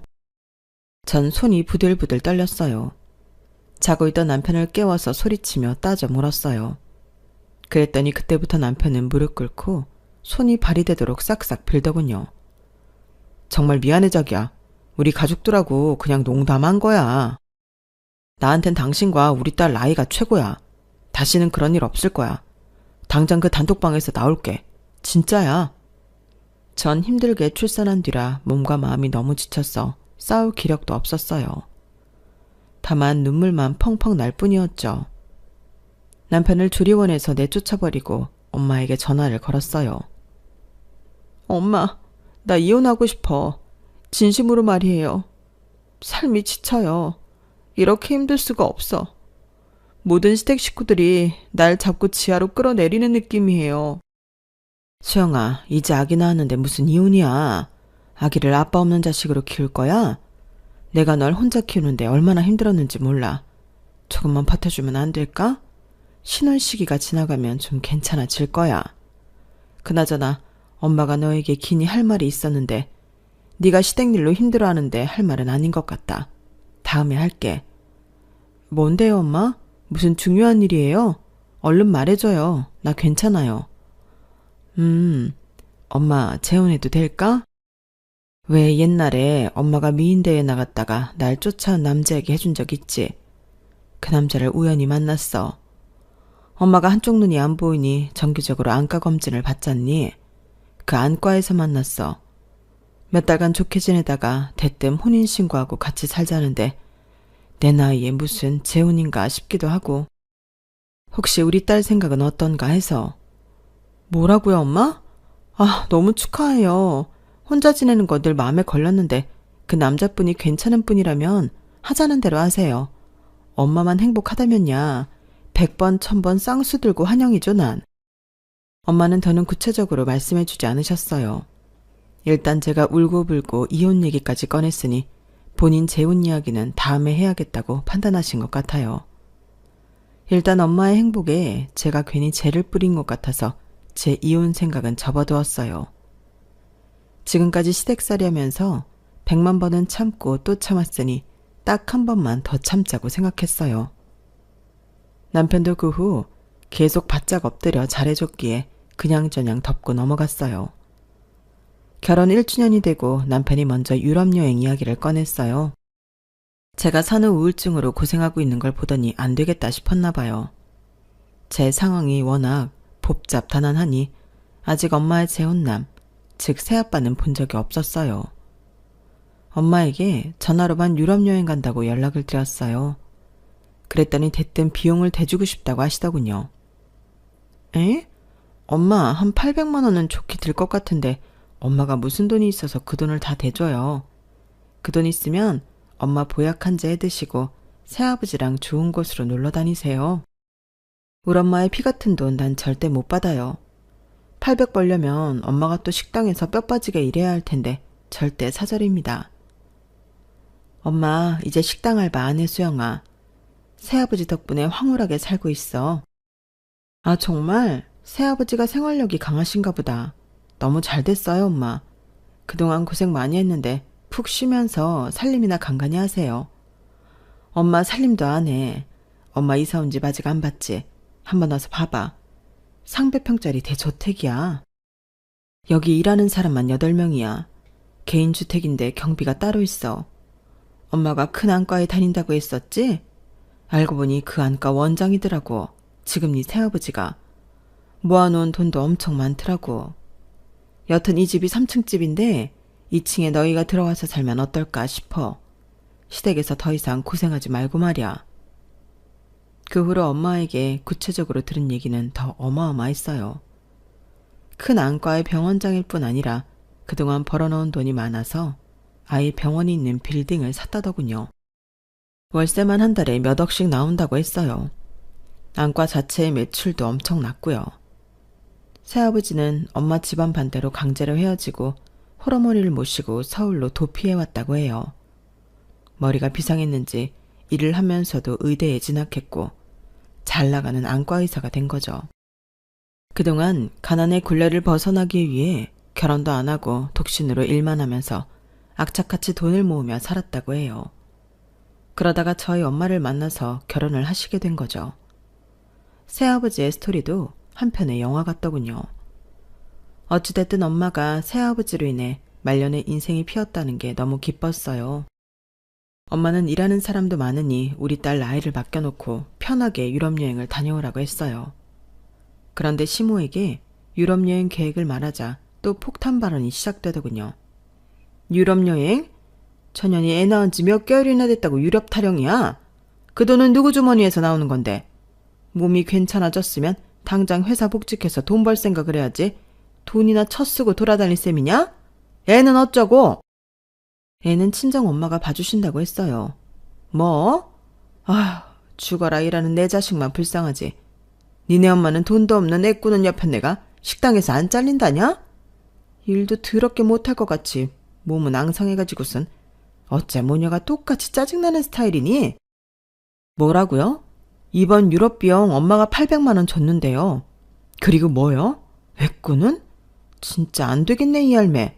전 손이 부들부들 떨렸어요. 자고 있던 남편을 깨워서 소리치며 따져 물었어요. 그랬더니 그때부터 남편은 무릎 꿇고 손이 발이 되도록 싹싹 빌더군요. 정말 미안해 자기야. 우리 가족들하고 그냥 농담한 거야. 나한텐 당신과 우리 딸 나이가 최고야. 다시는 그런 일 없을 거야. 당장 그 단톡방에서 나올게. 진짜야. 전 힘들게 출산한 뒤라 몸과 마음이 너무 지쳐서 싸울 기력도 없었어요. 다만 눈물만 펑펑 날 뿐이었죠. 남편을 조리원에서 내쫓아버리고 엄마에게 전화를 걸었어요. 엄마, 나 이혼하고 싶어. 진심으로 말이에요. 삶이 지쳐요. 이렇게 힘들 수가 없어. 모든 시댁 식구들이 날 자꾸 지하로 끌어내리는 느낌이에요. 수영아, 이제 아기 낳았는데 무슨 이혼이야. 아기를 아빠 없는 자식으로 키울 거야? 내가 널 혼자 키우는데 얼마나 힘들었는지 몰라. 조금만 버텨주면 안 될까? 신혼 시기가 지나가면 좀 괜찮아질 거야. 그나저나 엄마가 너에게 긴히 할 말이 있었는데 네가 시댁 일로 힘들어하는데 할 말은 아닌 것 같다. 다음에 할게. 뭔데요, 엄마? 무슨 중요한 일이에요? 얼른 말해줘요. 나 괜찮아요. 엄마 재혼해도 될까? 왜 옛날에 엄마가 미인대회에 나갔다가 날 쫓아온 남자에게 해준 적 있지? 그 남자를 우연히 만났어. 엄마가 한쪽 눈이 안 보이니 정기적으로 안과 검진을 받잖니. 그 안과에서 만났어. 몇 달간 좋게 지내다가 대뜸 혼인신고하고 같이 살자는데 내 나이에 무슨 재혼인가 싶기도 하고. 혹시 우리 딸 생각은 어떤가 해서. 뭐라고요, 엄마? 아, 너무 축하해요. 혼자 지내는 거 늘 마음에 걸렸는데 그 남자분이 괜찮은 분이라면 하자는 대로 하세요. 엄마만 행복하다면야 100번 1000번 쌍수 들고 환영이죠 난. 엄마는 더는 구체적으로 말씀해주지 않으셨어요. 일단 제가 울고불고 이혼 얘기까지 꺼냈으니 본인 재혼 이야기는 다음에 해야겠다고 판단하신 것 같아요. 일단 엄마의 행복에 제가 괜히 재를 뿌린 것 같아서 제 이혼 생각은 접어두었어요. 지금까지 시댁살이 하면서 100만 번은 참고 또 참았으니 딱 한 번만 더 참자고 생각했어요. 남편도 그 후 계속 바짝 엎드려 잘해줬기에 그냥저냥 덮고 넘어갔어요. 결혼 1주년이 되고 남편이 먼저 유럽 여행 이야기를 꺼냈어요. 제가 산후 우울증으로 고생하고 있는 걸 보더니 안 되겠다 싶었나 봐요. 제 상황이 워낙 복잡다난하니 아직 엄마의 재혼남, 즉 새아빠는 본 적이 없었어요. 엄마에게 전화로만 유럽 여행 간다고 연락을 드렸어요. 그랬더니 대뜸 비용을 대주고 싶다고 하시더군요. 에? 엄마 한 800만 원은 좋게 들 것 같은데 엄마가 무슨 돈이 있어서 그 돈을 다 대줘요. 그 돈 있으면 엄마 보약 한제 해드시고 새아버지랑 좋은 곳으로 놀러 다니세요. 우리 엄마의 피 같은 돈 난 절대 못 받아요. 800 벌려면 엄마가 또 식당에서 뼈 빠지게 일해야 할 텐데 절대 사절입니다. 엄마 이제 식당 알바 안 해 수영아. 새아버지 덕분에 황홀하게 살고 있어. 아 정말? 새아버지가 생활력이 강하신가 보다. 너무 잘 됐어요 엄마. 그동안 고생 많이 했는데 푹 쉬면서 살림이나 간간히 하세요. 엄마 살림도 안 해. 엄마 이사 온 집 아직 안 봤지? 한번 와서 봐봐. 상백평짜리 대저택이야. 여기 일하는 사람만 8명이야. 개인주택인데 경비가 따로 있어. 엄마가 큰 안과에 다닌다고 했었지? 알고 보니 그 안과 원장이더라고. 지금 네 새아버지가. 모아놓은 돈도 엄청 많더라고. 여튼 이 집이 3층 집인데 2층에 너희가 들어와서 살면 어떨까 싶어. 시댁에서 더 이상 고생하지 말고 말이야. 그 후로 엄마에게 구체적으로 들은 얘기는 더 어마어마했어요. 큰 안과의 병원장일 뿐 아니라 그동안 벌어놓은 돈이 많아서 아예 병원이 있는 빌딩을 샀다더군요. 월세만 한 달에 몇 억씩 나온다고 했어요. 안과 자체의 매출도 엄청났고요. 새아버지는 엄마 집안 반대로 강제로 헤어지고 홀어머니를 모시고 서울로 도피해왔다고 해요. 머리가 비상했는지 일을 하면서도 의대에 진학했고 잘 나가는 안과 의사가 된 거죠. 그동안 가난의 굴레를 벗어나기 위해 결혼도 안 하고 독신으로 일만 하면서 악착같이 돈을 모으며 살았다고 해요. 그러다가 저희 엄마를 만나서 결혼을 하시게 된 거죠. 새아버지의 스토리도 한편의 영화 같더군요. 어찌됐든 엄마가 새아버지로 인해 말년에 인생이 피었다는 게 너무 기뻤어요. 엄마는 일하는 사람도 많으니 우리 딸 아이를 맡겨놓고 편하게 유럽 여행을 다녀오라고 했어요. 그런데 시모에게 유럽 여행 계획을 말하자 또 폭탄 발언이 시작되더군요. 유럽 여행? 천연이 애 낳은 지 몇 개월이나 됐다고 유럽 타령이야? 그 돈은 누구 주머니에서 나오는 건데? 몸이 괜찮아졌으면 당장 회사 복직해서 돈 벌 생각을 해야지. 돈이나 쳐쓰고 돌아다닐 셈이냐? 애는 어쩌고? 애는 친정 엄마가 봐주신다고 했어요. 뭐? 아휴, 죽어라 일하는 내 자식만 불쌍하지. 니네 엄마는 돈도 없는 애 꾸는 옆에 내가 식당에서 안 잘린다냐? 일도 더럽게 못할 것 같이 몸은 앙상해가지고선 어째 모녀가 똑같이 짜증나는 스타일이니? 뭐라고요? 이번 유럽 비용 엄마가 800만 원 줬는데요. 그리고 뭐요? 애꾸는? 진짜 안 되겠네 이 할매.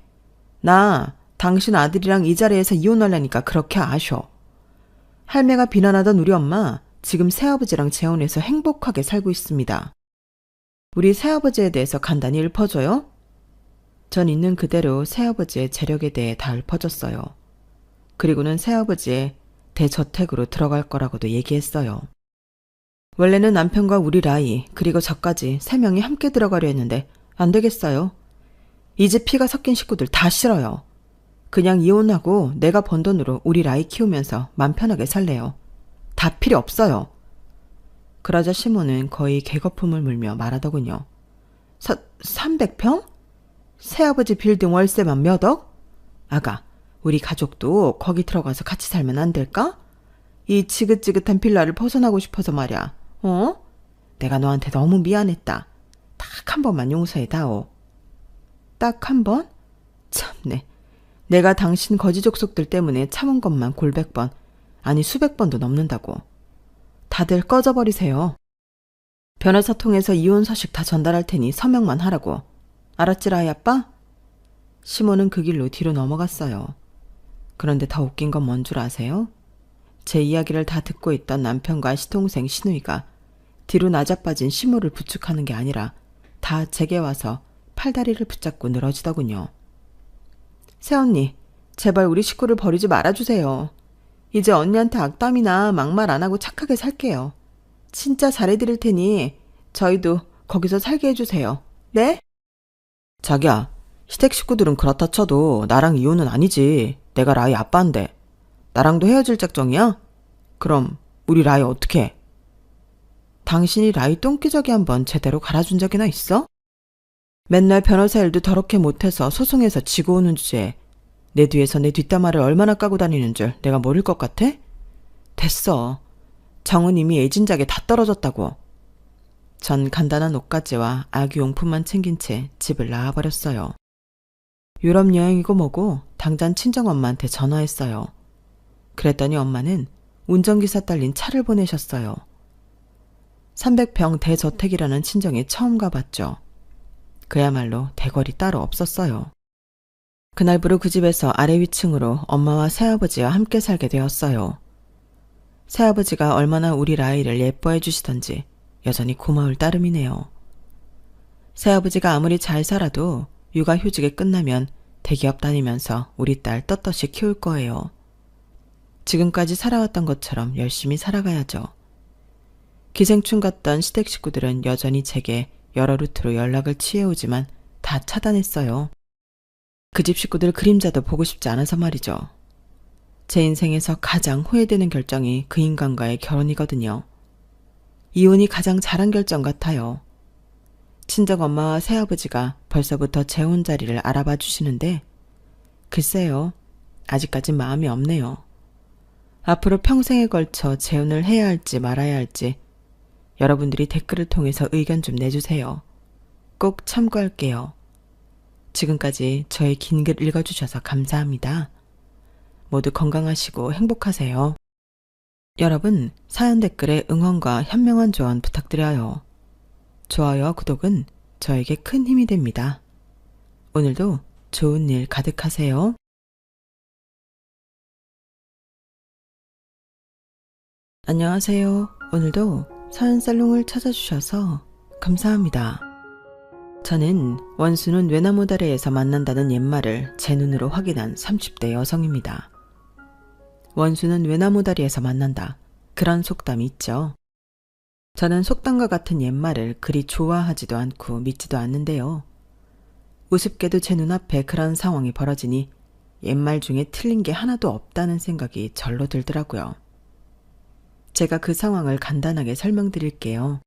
나 당신 아들이랑 이 자리에서 이혼하려니까 그렇게 아셔. 할매가 비난하던 우리 엄마 지금 새아버지랑 재혼해서 행복하게 살고 있습니다. 우리 새아버지에 대해서 간단히 읊어줘요. 전 있는 그대로 새아버지의 재력에 대해 다 읊어줬어요. 그리고는 새아버지의 대저택으로 들어갈 거라고도 얘기했어요. 원래는 남편과 우리 라이 그리고 저까지 3명이 함께 들어가려 했는데 안 되겠어요. 이 집 피가 섞인 식구들 다 싫어요. 그냥 이혼하고 내가 번 돈으로 우리 라이 키우면서 맘 편하게 살래요. 다 필요 없어요. 그러자 시모는 거의 개거품을 물며 말하더군요. 300평? 새아버지 빌딩 월세만 몇 억? 아가, 우리 가족도 거기 들어가서 같이 살면 안 될까? 이 지긋지긋한 빌라를 벗어나고 싶어서 말이야. 내가 너한테 너무 미안했다. 딱 한 번만 용서해다오. 딱 한 번? 참네. 내가 당신 거지 족속들 때문에 참은 것만 골백번, 아니 수백 번도 넘는다고. 다들 꺼져버리세요. 변호사 통해서 이혼 서식 다 전달할 테니 서명만 하라고. 알았지, 라이 아빠? 시모는 그 길로 뒤로 넘어갔어요. 그런데 더 웃긴 건 뭔 줄 아세요? 제 이야기를 다 듣고 있던 남편과 시동생 시누이가 뒤로 낮아빠진 시모를 부축하는 게 아니라 다 제게 와서 팔다리를 붙잡고 늘어지더군요. 새언니, 제발 우리 식구를 버리지 말아주세요. 이제 언니한테 악담이나 막말 안 하고 착하게 살게요. 진짜 잘해드릴 테니 저희도 거기서 살게 해주세요. 네? 자기야, 시댁 식구들은 그렇다 쳐도 나랑 이혼은 아니지. 내가 라이 아빠인데. 나랑도 헤어질 작정이야? 그럼 우리 라이 어떻게 해? 당신이 라이 똥기저귀 한번 제대로 갈아준 적이나 있어? 맨날 변호사 일도 더럽게 못해서 소송해서 지고 오는 주제에 내 뒤에서 내 뒷담화를 얼마나 까고 다니는 줄 내가 모를 것 같아? 됐어. 정은 이미 애진작에 다 떨어졌다고. 전 간단한 옷가지와 아기 용품만 챙긴 채 집을 나와버렸어요. 유럽 여행이고 뭐고 당장 친정엄마한테 전화했어요. 그랬더니 엄마는 운전기사 딸린 차를 보내셨어요. 300평 대저택이라는 친정에 처음 가봤죠. 그야말로 대궐이 따로 없었어요. 그날부로 그 집에서 아래 위층으로 엄마와 새아버지와 함께 살게 되었어요. 새아버지가 얼마나 우리 라이를 예뻐해 주시던지 여전히 고마울 따름이네요. 새아버지가 아무리 잘 살아도 육아휴직이 끝나면 대기업 다니면서 우리 딸 떳떳이 키울 거예요. 지금까지 살아왔던 것처럼 열심히 살아가야죠. 기생충 같던 시댁 식구들은 여전히 제게 여러 루트로 연락을 취해오지만 다 차단했어요. 그 집 식구들 그림자도 보고 싶지 않아서 말이죠. 제 인생에서 가장 후회되는 결정이 그 인간과의 결혼이거든요. 이혼이 가장 잘한 결정 같아요. 친정엄마와 새아버지가 벌써부터 재혼 자리를 알아봐 주시는데 글쎄요, 아직까진 마음이 없네요. 앞으로 평생에 걸쳐 재혼을 해야 할지 말아야 할지 여러분들이 댓글을 통해서 의견 좀 내주세요. 꼭 참고할게요. 지금까지 저의 긴 글 읽어주셔서 감사합니다. 모두 건강하시고 행복하세요. 여러분, 사연 댓글에 응원과 현명한 조언 부탁드려요. 좋아요와 구독은 저에게 큰 힘이 됩니다. 오늘도 좋은 일 가득하세요. 안녕하세요. 오늘도 사연살롱을 찾아주셔서 감사합니다. 저는 원수는 외나무다리에서 만난다는 옛말을 제 눈으로 확인한 30대 여성입니다. 원수는 외나무다리에서 만난다. 그런 속담이 있죠. 저는 속담과 같은 옛말을 그리 좋아하지도 않고 믿지도 않는데요. 우습게도 제 눈앞에 그런 상황이 벌어지니 옛말 중에 틀린 게 하나도 없다는 생각이 절로 들더라고요. 제가 그 상황을 간단하게 설명드릴게요.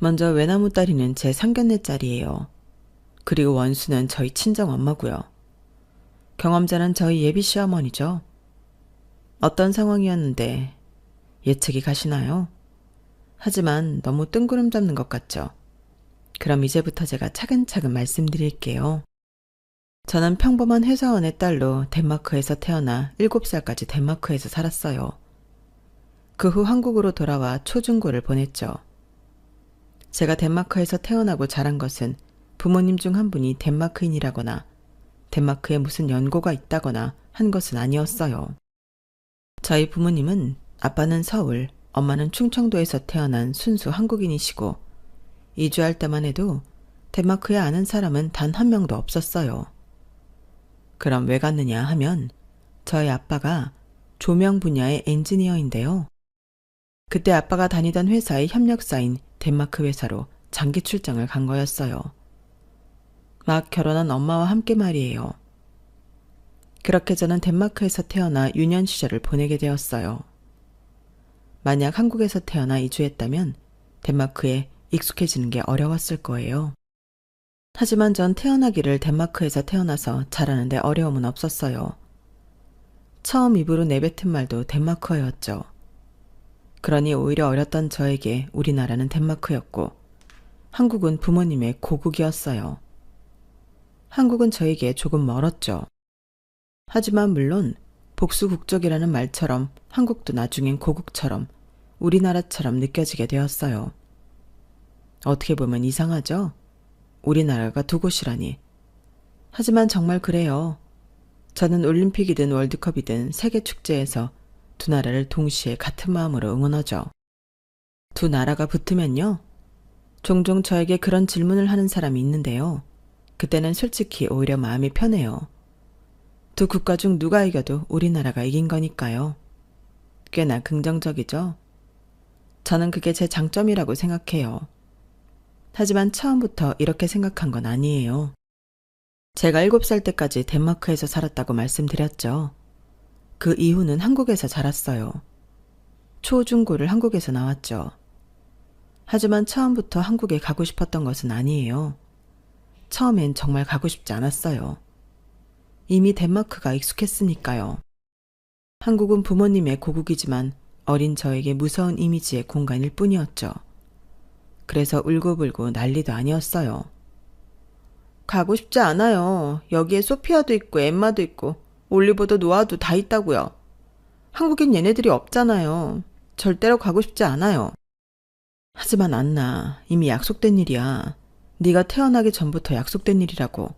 먼저 외나무다리는 제 상견례 짤이에요. 그리고 원수는 저희 친정엄마고요. 경험자는 저희 예비 시어머니죠. 어떤 상황이었는데 예측이 가시나요? 하지만 너무 뜬구름 잡는 것 같죠? 그럼 이제부터 제가 차근차근 말씀드릴게요. 저는 평범한 회사원의 딸로 덴마크에서 태어나 7살까지 덴마크에서 살았어요. 그 후 한국으로 돌아와 초중고를 보냈죠. 제가 덴마크에서 태어나고 자란 것은 부모님 중 한 분이 덴마크인이라거나 덴마크에 무슨 연고가 있다거나 한 것은 아니었어요. 저희 부모님은 아빠는 서울, 엄마는 충청도에서 태어난 순수 한국인이시고 이주할 때만 해도 덴마크에 아는 사람은 단 한 명도 없었어요. 그럼 왜 갔느냐 하면 저희 아빠가 조명 분야의 엔지니어인데요. 그때 아빠가 다니던 회사의 협력사인 덴마크 회사로 장기 출장을 간 거였어요. 막 결혼한 엄마와 함께 말이에요. 그렇게 저는 덴마크에서 태어나 유년 시절을 보내게 되었어요. 만약 한국에서 태어나 이주했다면 덴마크에 익숙해지는 게 어려웠을 거예요. 하지만 전 태어나기를 덴마크에서 태어나서 잘하는데 어려움은 없었어요. 처음 입으로 내뱉은 말도 덴마크어였죠. 그러니 오히려 어렸던 저에게 우리나라는 덴마크였고 한국은 부모님의 고국이었어요. 한국은 저에게 조금 멀었죠. 하지만 물론 복수국적이라는 말처럼 한국도 나중엔 고국처럼 우리나라처럼 느껴지게 되었어요. 어떻게 보면 이상하죠? 우리나라가 두 곳이라니. 하지만 정말 그래요. 저는 올림픽이든 월드컵이든 세계 축제에서 두 나라를 동시에 같은 마음으로 응원하죠. 두 나라가 붙으면요. 종종 저에게 그런 질문을 하는 사람이 있는데요. 그때는 솔직히 오히려 마음이 편해요. 두 국가 중 누가 이겨도 우리나라가 이긴 거니까요. 꽤나 긍정적이죠? 저는 그게 제 장점이라고 생각해요. 하지만 처음부터 이렇게 생각한 건 아니에요. 제가 7살 때까지 덴마크에서 살았다고 말씀드렸죠. 그 이후는 한국에서 자랐어요. 초중고를 한국에서 나왔죠. 하지만 처음부터 한국에 가고 싶었던 것은 아니에요. 처음엔 정말 가고 싶지 않았어요. 이미 덴마크가 익숙했으니까요. 한국은 부모님의 고국이지만 어린 저에게 무서운 이미지의 공간일 뿐이었죠. 그래서 울고불고 난리도 아니었어요. 가고 싶지 않아요. 여기에 소피아도 있고 엠마도 있고 올리버도 노아도 다 있다고요. 한국엔 얘네들이 없잖아요. 절대로 가고 싶지 않아요. 하지만 안나, 이미 약속된 일이야. 네가 태어나기 전부터 약속된 일이라고.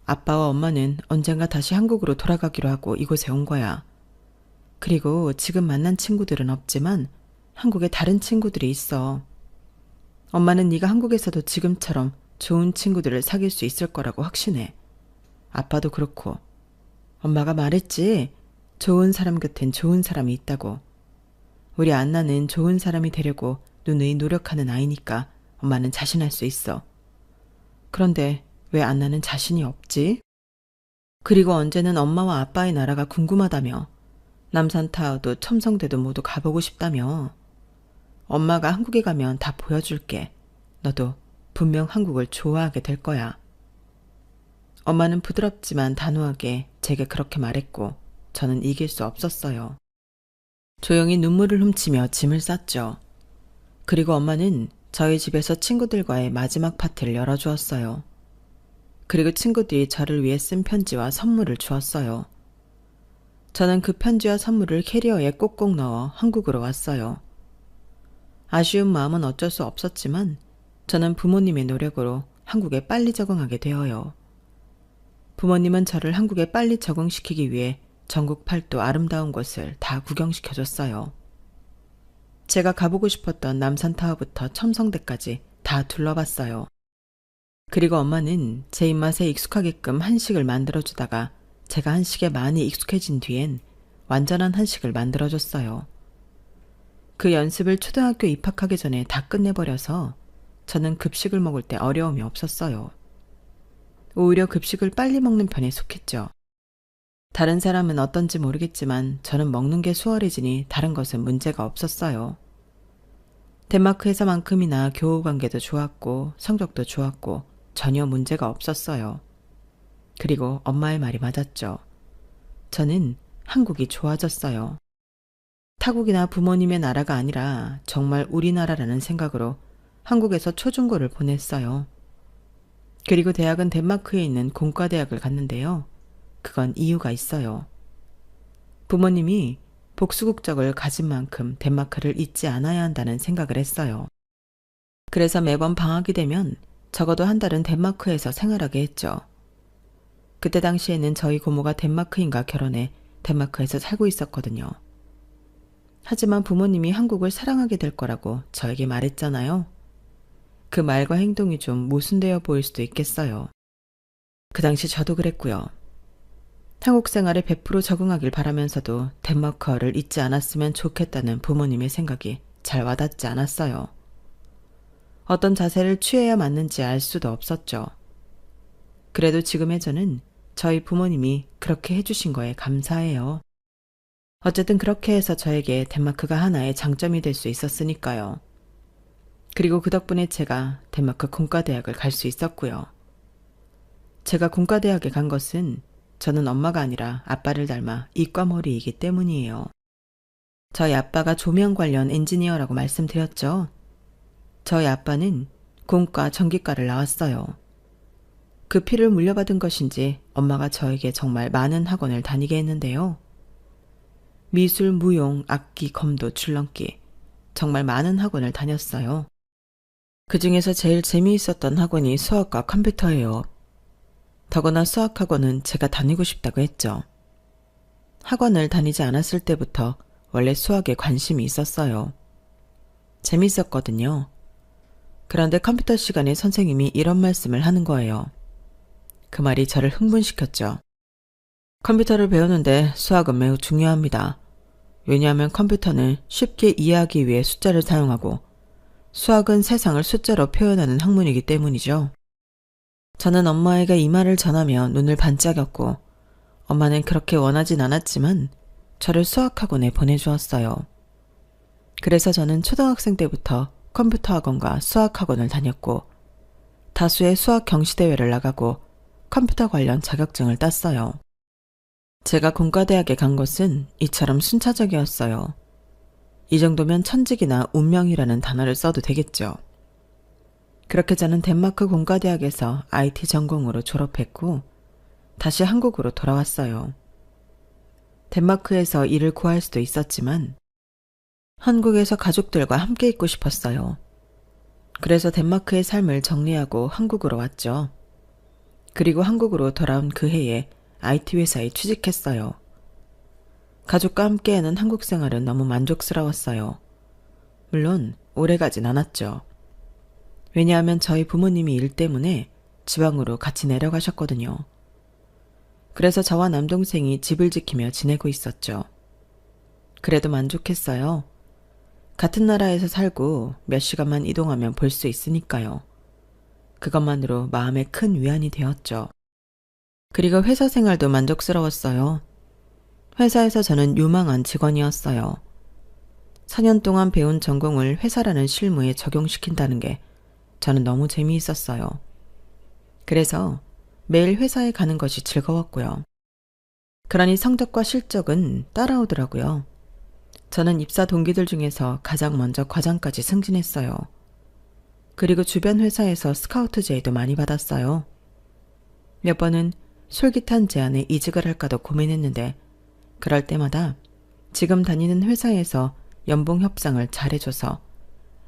아빠와 엄마는 언젠가 다시 한국으로 돌아가기로 하고 이곳에 온 거야. 그리고 지금 만난 친구들은 없지만 한국에 다른 친구들이 있어. 엄마는 네가 한국에서도 지금처럼 좋은 친구들을 사귈 수 있을 거라고 확신해. 아빠도 그렇고. 엄마가 말했지. 좋은 사람 곁엔 좋은 사람이 있다고. 우리 안나는 좋은 사람이 되려고 누누이 노력하는 아이니까 엄마는 자신할 수 있어. 그런데 왜 안나는 자신이 없지? 그리고 언제는 엄마와 아빠의 나라가 궁금하다며. 남산타워도 첨성대도 모두 가보고 싶다며. 엄마가 한국에 가면 다 보여줄게. 너도 분명 한국을 좋아하게 될 거야. 엄마는 부드럽지만 단호하게 제게 그렇게 말했고 저는 이길 수 없었어요. 조용히 눈물을 훔치며 짐을 쌌죠. 그리고 엄마는 저희 집에서 친구들과의 마지막 파티를 열어주었어요. 그리고 친구들이 저를 위해 쓴 편지와 선물을 주었어요. 저는 그 편지와 선물을 캐리어에 꼭꼭 넣어 한국으로 왔어요. 아쉬운 마음은 어쩔 수 없었지만 저는 부모님의 노력으로 한국에 빨리 적응하게 되어요. 부모님은 저를 한국에 빨리 적응시키기 위해 전국 팔도 아름다운 곳을 다 구경시켜줬어요. 제가 가보고 싶었던 남산타워부터 첨성대까지 다 둘러봤어요. 그리고 엄마는 제 입맛에 익숙하게끔 한식을 만들어주다가 제가 한식에 많이 익숙해진 뒤엔 완전한 한식을 만들어줬어요. 그 연습을 초등학교 입학하기 전에 다 끝내버려서 저는 급식을 먹을 때 어려움이 없었어요. 오히려 급식을 빨리 먹는 편에 속했죠. 다른 사람은 어떤지 모르겠지만 저는 먹는 게 수월해지니 다른 것은 문제가 없었어요. 덴마크에서만큼이나 교우 관계도 좋았고 성적도 좋았고 전혀 문제가 없었어요. 그리고 엄마의 말이 맞았죠. 저는 한국이 좋아졌어요. 타국이나 부모님의 나라가 아니라 정말 우리나라라는 생각으로 한국에서 초중고를 보냈어요. 그리고 대학은 덴마크에 있는 공과대학을 갔는데요. 그건 이유가 있어요. 부모님이 복수국적을 가진 만큼 덴마크를 잊지 않아야 한다는 생각을 했어요. 그래서 매번 방학이 되면 적어도 한 달은 덴마크에서 생활하게 했죠. 그때 당시에는 저희 고모가 덴마크인과 결혼해 덴마크에서 살고 있었거든요. 하지만 부모님이 한국을 사랑하게 될 거라고 저에게 말했잖아요. 그 말과 행동이 좀 모순되어 보일 수도 있겠어요. 그 당시 저도 그랬고요. 한국 생활에 100% 적응하길 바라면서도 덴마크어를 잊지 않았으면 좋겠다는 부모님의 생각이 잘 와닿지 않았어요. 어떤 자세를 취해야 맞는지 알 수도 없었죠. 그래도 지금의 저는 저희 부모님이 그렇게 해주신 거에 감사해요. 어쨌든 그렇게 해서 저에게 덴마크가 하나의 장점이 될 수 있었으니까요. 그리고 그 덕분에 제가 덴마크 공과대학을 갈 수 있었고요. 제가 공과대학에 간 것은 저는 엄마가 아니라 아빠를 닮아 이과머리이기 때문이에요. 저희 아빠가 조명 관련 엔지니어라고 말씀드렸죠. 저희 아빠는 공과 전기과를 나왔어요. 그 피를 물려받은 것인지 엄마가 저에게 정말 많은 학원을 다니게 했는데요. 미술, 무용, 악기, 검도, 줄넘기 정말 많은 학원을 다녔어요. 그 중에서 제일 재미있었던 학원이 수학과 컴퓨터예요. 더구나 수학학원은 제가 다니고 싶다고 했죠. 학원을 다니지 않았을 때부터 원래 수학에 관심이 있었어요. 재밌었거든요. 그런데 컴퓨터 시간에 선생님이 이런 말씀을 하는 거예요. 그 말이 저를 흥분시켰죠. 컴퓨터를 배우는데 수학은 매우 중요합니다. 왜냐하면 컴퓨터는 쉽게 이해하기 위해 숫자를 사용하고 수학은 세상을 숫자로 표현하는 학문이기 때문이죠. 저는 엄마에게 이 말을 전하며 눈을 반짝였고 엄마는 그렇게 원하진 않았지만 저를 수학학원에 보내주었어요. 그래서 저는 초등학생 때부터 컴퓨터 학원과 수학학원을 다녔고 다수의 수학 경시대회를 나가고 컴퓨터 관련 자격증을 땄어요. 제가 공과대학에 간 것은 이처럼 순차적이었어요. 이 정도면 천직이나 운명이라는 단어를 써도 되겠죠. 그렇게 저는 덴마크 공과대학에서 IT 전공으로 졸업했고 다시 한국으로 돌아왔어요. 덴마크에서 일을 구할 수도 있었지만 한국에서 가족들과 함께 있고 싶었어요. 그래서 덴마크의 삶을 정리하고 한국으로 왔죠. 그리고 한국으로 돌아온 그 해에 IT 회사에 취직했어요. 가족과 함께하는 한국 생활은 너무 만족스러웠어요. 물론 오래가진 않았죠. 왜냐하면 저희 부모님이 일 때문에 지방으로 같이 내려가셨거든요. 그래서 저와 남동생이 집을 지키며 지내고 있었죠. 그래도 만족했어요. 같은 나라에서 살고 몇 시간만 이동하면 볼 수 있으니까요. 그것만으로 마음에 큰 위안이 되었죠. 그리고 회사 생활도 만족스러웠어요. 회사에서 저는 유망한 직원이었어요. 4년 동안 배운 전공을 회사라는 실무에 적용시킨다는 게 저는 너무 재미있었어요. 그래서 매일 회사에 가는 것이 즐거웠고요. 그러니 성적과 실적은 따라오더라고요. 저는 입사 동기들 중에서 가장 먼저 과장까지 승진했어요. 그리고 주변 회사에서 스카우트 제의도 많이 받았어요. 몇 번은 솔깃한 제안에 이직을 할까도 고민했는데 그럴 때마다 지금 다니는 회사에서 연봉 협상을 잘해줘서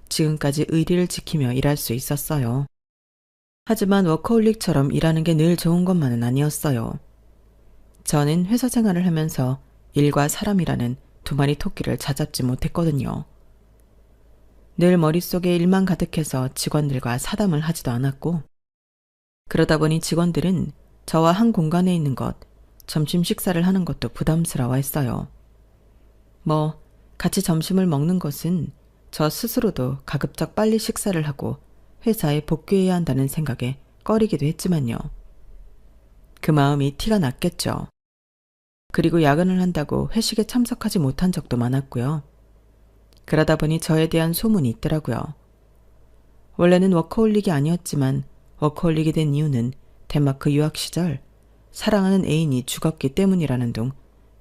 지금까지 의리를 지키며 일할 수 있었어요. 하지만 워커홀릭처럼 일하는 게 늘 좋은 것만은 아니었어요. 저는 회사 생활을 하면서 일과 사람이라는 두 마리 토끼를 찾아잡지 못했거든요. 늘 머릿속에 일만 가득해서 직원들과 사담을 하지도 않았고 그러다 보니 직원들은 저와 한 공간에 있는 것, 점심 식사를 하는 것도 부담스러워했어요. 같이 점심을 먹는 것은 저 스스로도 가급적 빨리 식사를 하고 회사에 복귀해야 한다는 생각에 꺼리기도 했지만요. 그 마음이 티가 났겠죠. 그리고 야근을 한다고 회식에 참석하지 못한 적도 많았고요. 그러다 보니 저에 대한 소문이 있더라고요. 원래는 워커홀릭이 아니었지만 워커홀릭이 된 이유는 덴마크 유학 시절 사랑하는 애인이 죽었기 때문이라는 둥,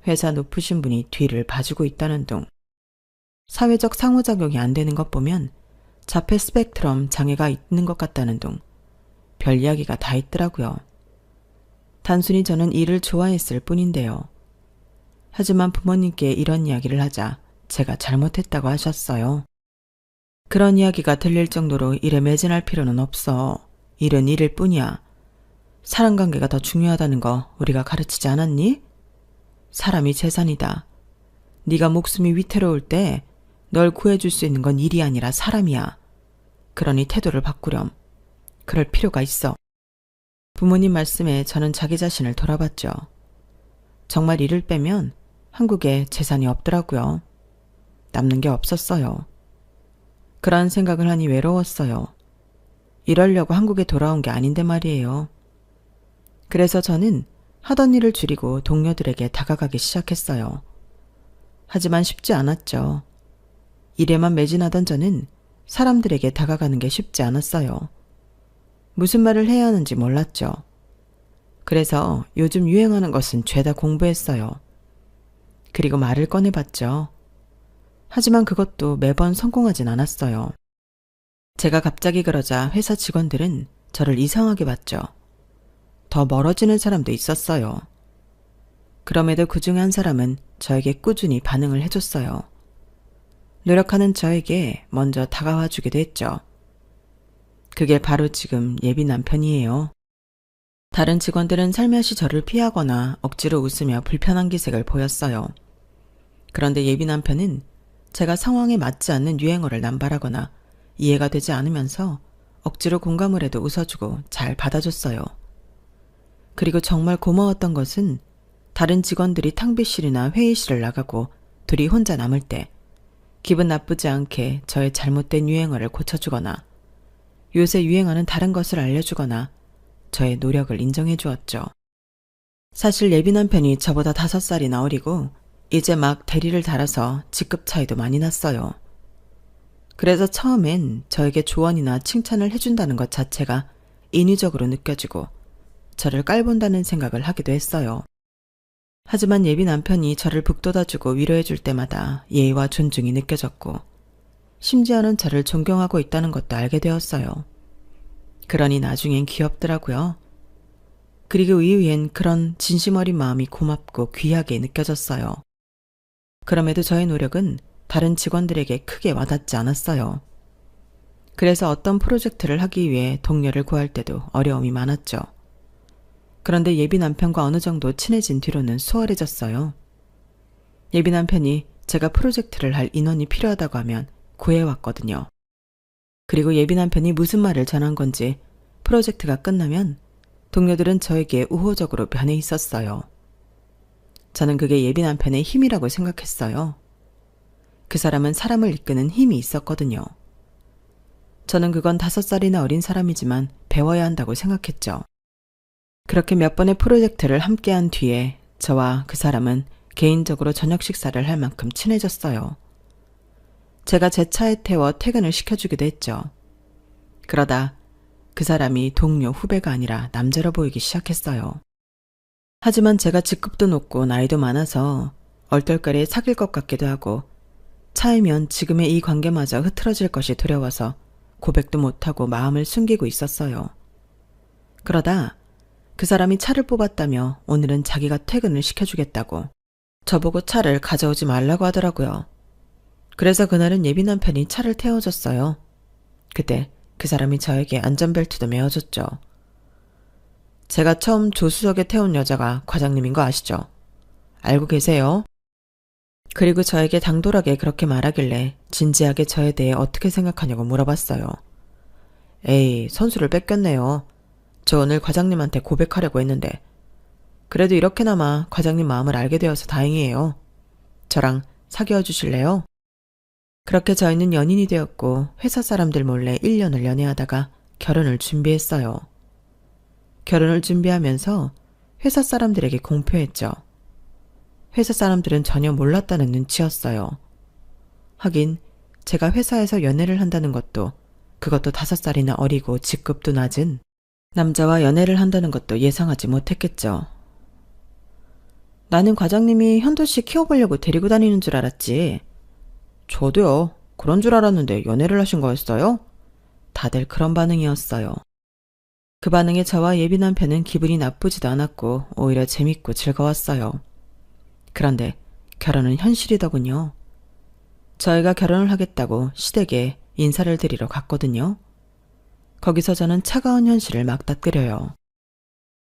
회사 높으신 분이 뒤를 봐주고 있다는 둥, 사회적 상호작용이 안 되는 것 보면 자폐 스펙트럼 장애가 있는 것 같다는 둥, 별 이야기가 다 있더라고요. 단순히 저는 일을 좋아했을 뿐인데요. 하지만 부모님께 이런 이야기를 하자 제가 잘못했다고 하셨어요. 그런 이야기가 들릴 정도로 일에 매진할 필요는 없어. 일은 일일 뿐이야. 사람관계가 더 중요하다는 거 우리가 가르치지 않았니? 사람이 재산이다. 네가 목숨이 위태로울 때 널 구해줄 수 있는 건 일이 아니라 사람이야. 그러니 태도를 바꾸렴. 그럴 필요가 있어. 부모님 말씀에 저는 자기 자신을 돌아봤죠. 정말 이를 빼면 한국에 재산이 없더라고요. 남는 게 없었어요. 그런 생각을 하니 외로웠어요. 이러려고 한국에 돌아온 게 아닌데 말이에요. 그래서 저는 하던 일을 줄이고 동료들에게 다가가기 시작했어요. 하지만 쉽지 않았죠. 일에만 매진하던 저는 사람들에게 다가가는 게 쉽지 않았어요. 무슨 말을 해야 하는지 몰랐죠. 그래서 요즘 유행하는 것은 죄다 공부했어요. 그리고 말을 꺼내봤죠. 하지만 그것도 매번 성공하진 않았어요. 제가 갑자기 그러자 회사 직원들은 저를 이상하게 봤죠. 더 멀어지는 사람도 있었어요. 그럼에도 그 중에 한 사람은 저에게 꾸준히 반응을 해줬어요. 노력하는 저에게 먼저 다가와 주기도 했죠. 그게 바로 지금 예비 남편이에요. 다른 직원들은 살며시 저를 피하거나 억지로 웃으며 불편한 기색을 보였어요. 그런데 예비 남편은 제가 상황에 맞지 않는 유행어를 남발하거나 이해가 되지 않으면서 억지로 공감을 해도 웃어주고 잘 받아줬어요. 그리고 정말 고마웠던 것은 다른 직원들이 탕비실이나 회의실을 나가고 둘이 혼자 남을 때 기분 나쁘지 않게 저의 잘못된 유행어를 고쳐주거나 요새 유행하는 다른 것을 알려주거나 저의 노력을 인정해 주었죠. 사실 예비 남편이 저보다 5살이나 어리고 이제 막 대리를 달아서 직급 차이도 많이 났어요. 그래서 처음엔 저에게 조언이나 칭찬을 해준다는 것 자체가 인위적으로 느껴지고 저를 깔본다는 생각을 하기도 했어요. 하지만 예비 남편이 저를 북돋아주고 위로해줄 때마다 예의와 존중이 느껴졌고 심지어는 저를 존경하고 있다는 것도 알게 되었어요. 그러니 나중엔 귀엽더라고요. 그리고 이후엔 그런 진심 어린 마음이 고맙고 귀하게 느껴졌어요. 그럼에도 저의 노력은 다른 직원들에게 크게 와닿지 않았어요. 그래서 어떤 프로젝트를 하기 위해 동료를 구할 때도 어려움이 많았죠. 그런데 예비 남편과 어느 정도 친해진 뒤로는 수월해졌어요. 예비 남편이 제가 프로젝트를 할 인원이 필요하다고 하면 구해왔거든요. 그리고 예비 남편이 무슨 말을 전한 건지 프로젝트가 끝나면 동료들은 저에게 우호적으로 변해 있었어요. 저는 그게 예비 남편의 힘이라고 생각했어요. 그 사람은 사람을 이끄는 힘이 있었거든요. 저는 그건 5살이나 어린 사람이지만 배워야 한다고 생각했죠. 그렇게 몇 번의 프로젝트를 함께한 뒤에 저와 그 사람은 개인적으로 저녁 식사를 할 만큼 친해졌어요. 제가 제 차에 태워 퇴근을 시켜주기도 했죠. 그러다 그 사람이 동료 후배가 아니라 남자로 보이기 시작했어요. 하지만 제가 직급도 높고 나이도 많아서 얼떨결에 사귈 것 같기도 하고 차이면 지금의 이 관계마저 흐트러질 것이 두려워서 고백도 못하고 마음을 숨기고 있었어요. 그러다 그 사람이 차를 뽑았다며 오늘은 자기가 퇴근을 시켜주겠다고 저보고 차를 가져오지 말라고 하더라고요. 그래서 그날은 예비 남편이 차를 태워줬어요. 그때 그 사람이 저에게 안전벨트도 메어줬죠. 제가 처음 조수석에 태운 여자가 과장님인 거 아시죠? 알고 계세요? 그리고 저에게 당돌하게 그렇게 말하길래 진지하게 저에 대해 어떻게 생각하냐고 물어봤어요. 에이, 선수를 뺏겼네요. 저 오늘 과장님한테 고백하려고 했는데 그래도 이렇게나마 과장님 마음을 알게 되어서 다행이에요. 저랑 사귀어 주실래요? 그렇게 저희는 연인이 되었고 회사 사람들 몰래 1년을 연애하다가 결혼을 준비했어요. 결혼을 준비하면서 회사 사람들에게 공표했죠. 회사 사람들은 전혀 몰랐다는 눈치였어요. 하긴 제가 회사에서 연애를 한다는 것도 그것도 5살이나 어리고 직급도 낮은 남자와 연애를 한다는 것도 예상하지 못했겠죠. 나는 과장님이 현도씨 키워보려고 데리고 다니는 줄 알았지. 저도요. 그런 줄 알았는데 연애를 하신 거였어요? 다들 그런 반응이었어요. 그 반응에 저와 예비 남편은 기분이 나쁘지도 않았고 오히려 재밌고 즐거웠어요. 그런데 결혼은 현실이더군요. 저희가 결혼을 하겠다고 시댁에 인사를 드리러 갔거든요. 거기서 저는 차가운 현실을 맞닥뜨려요.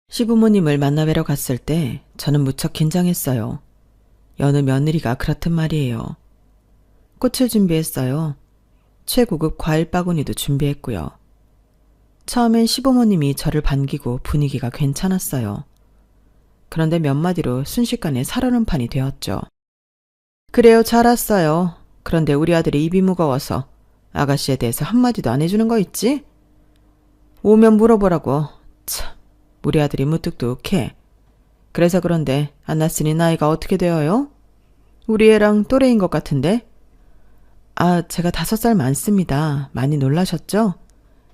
시부모님을 만나뵈러 갔을 때 저는 무척 긴장했어요. 여느 며느리가 그렇단 말이에요. 꽃을 준비했어요. 최고급 과일 바구니도 준비했고요. 처음엔 시부모님이 저를 반기고 분위기가 괜찮았어요. 그런데 몇 마디로 순식간에 살얼음판이 되었죠. 그래요, 잘 왔어요. 그런데 우리 아들이 입이 무거워서 아가씨에 대해서 한마디도 안 해주는 거 있지? 오면 물어보라고. 참, 우리 아들이 무뚝뚝해. 그래서 그런데 안 났으니 나이가 어떻게 되어요? 우리 애랑 또래인 것 같은데? 아, 제가 5살 많습니다. 많이 놀라셨죠?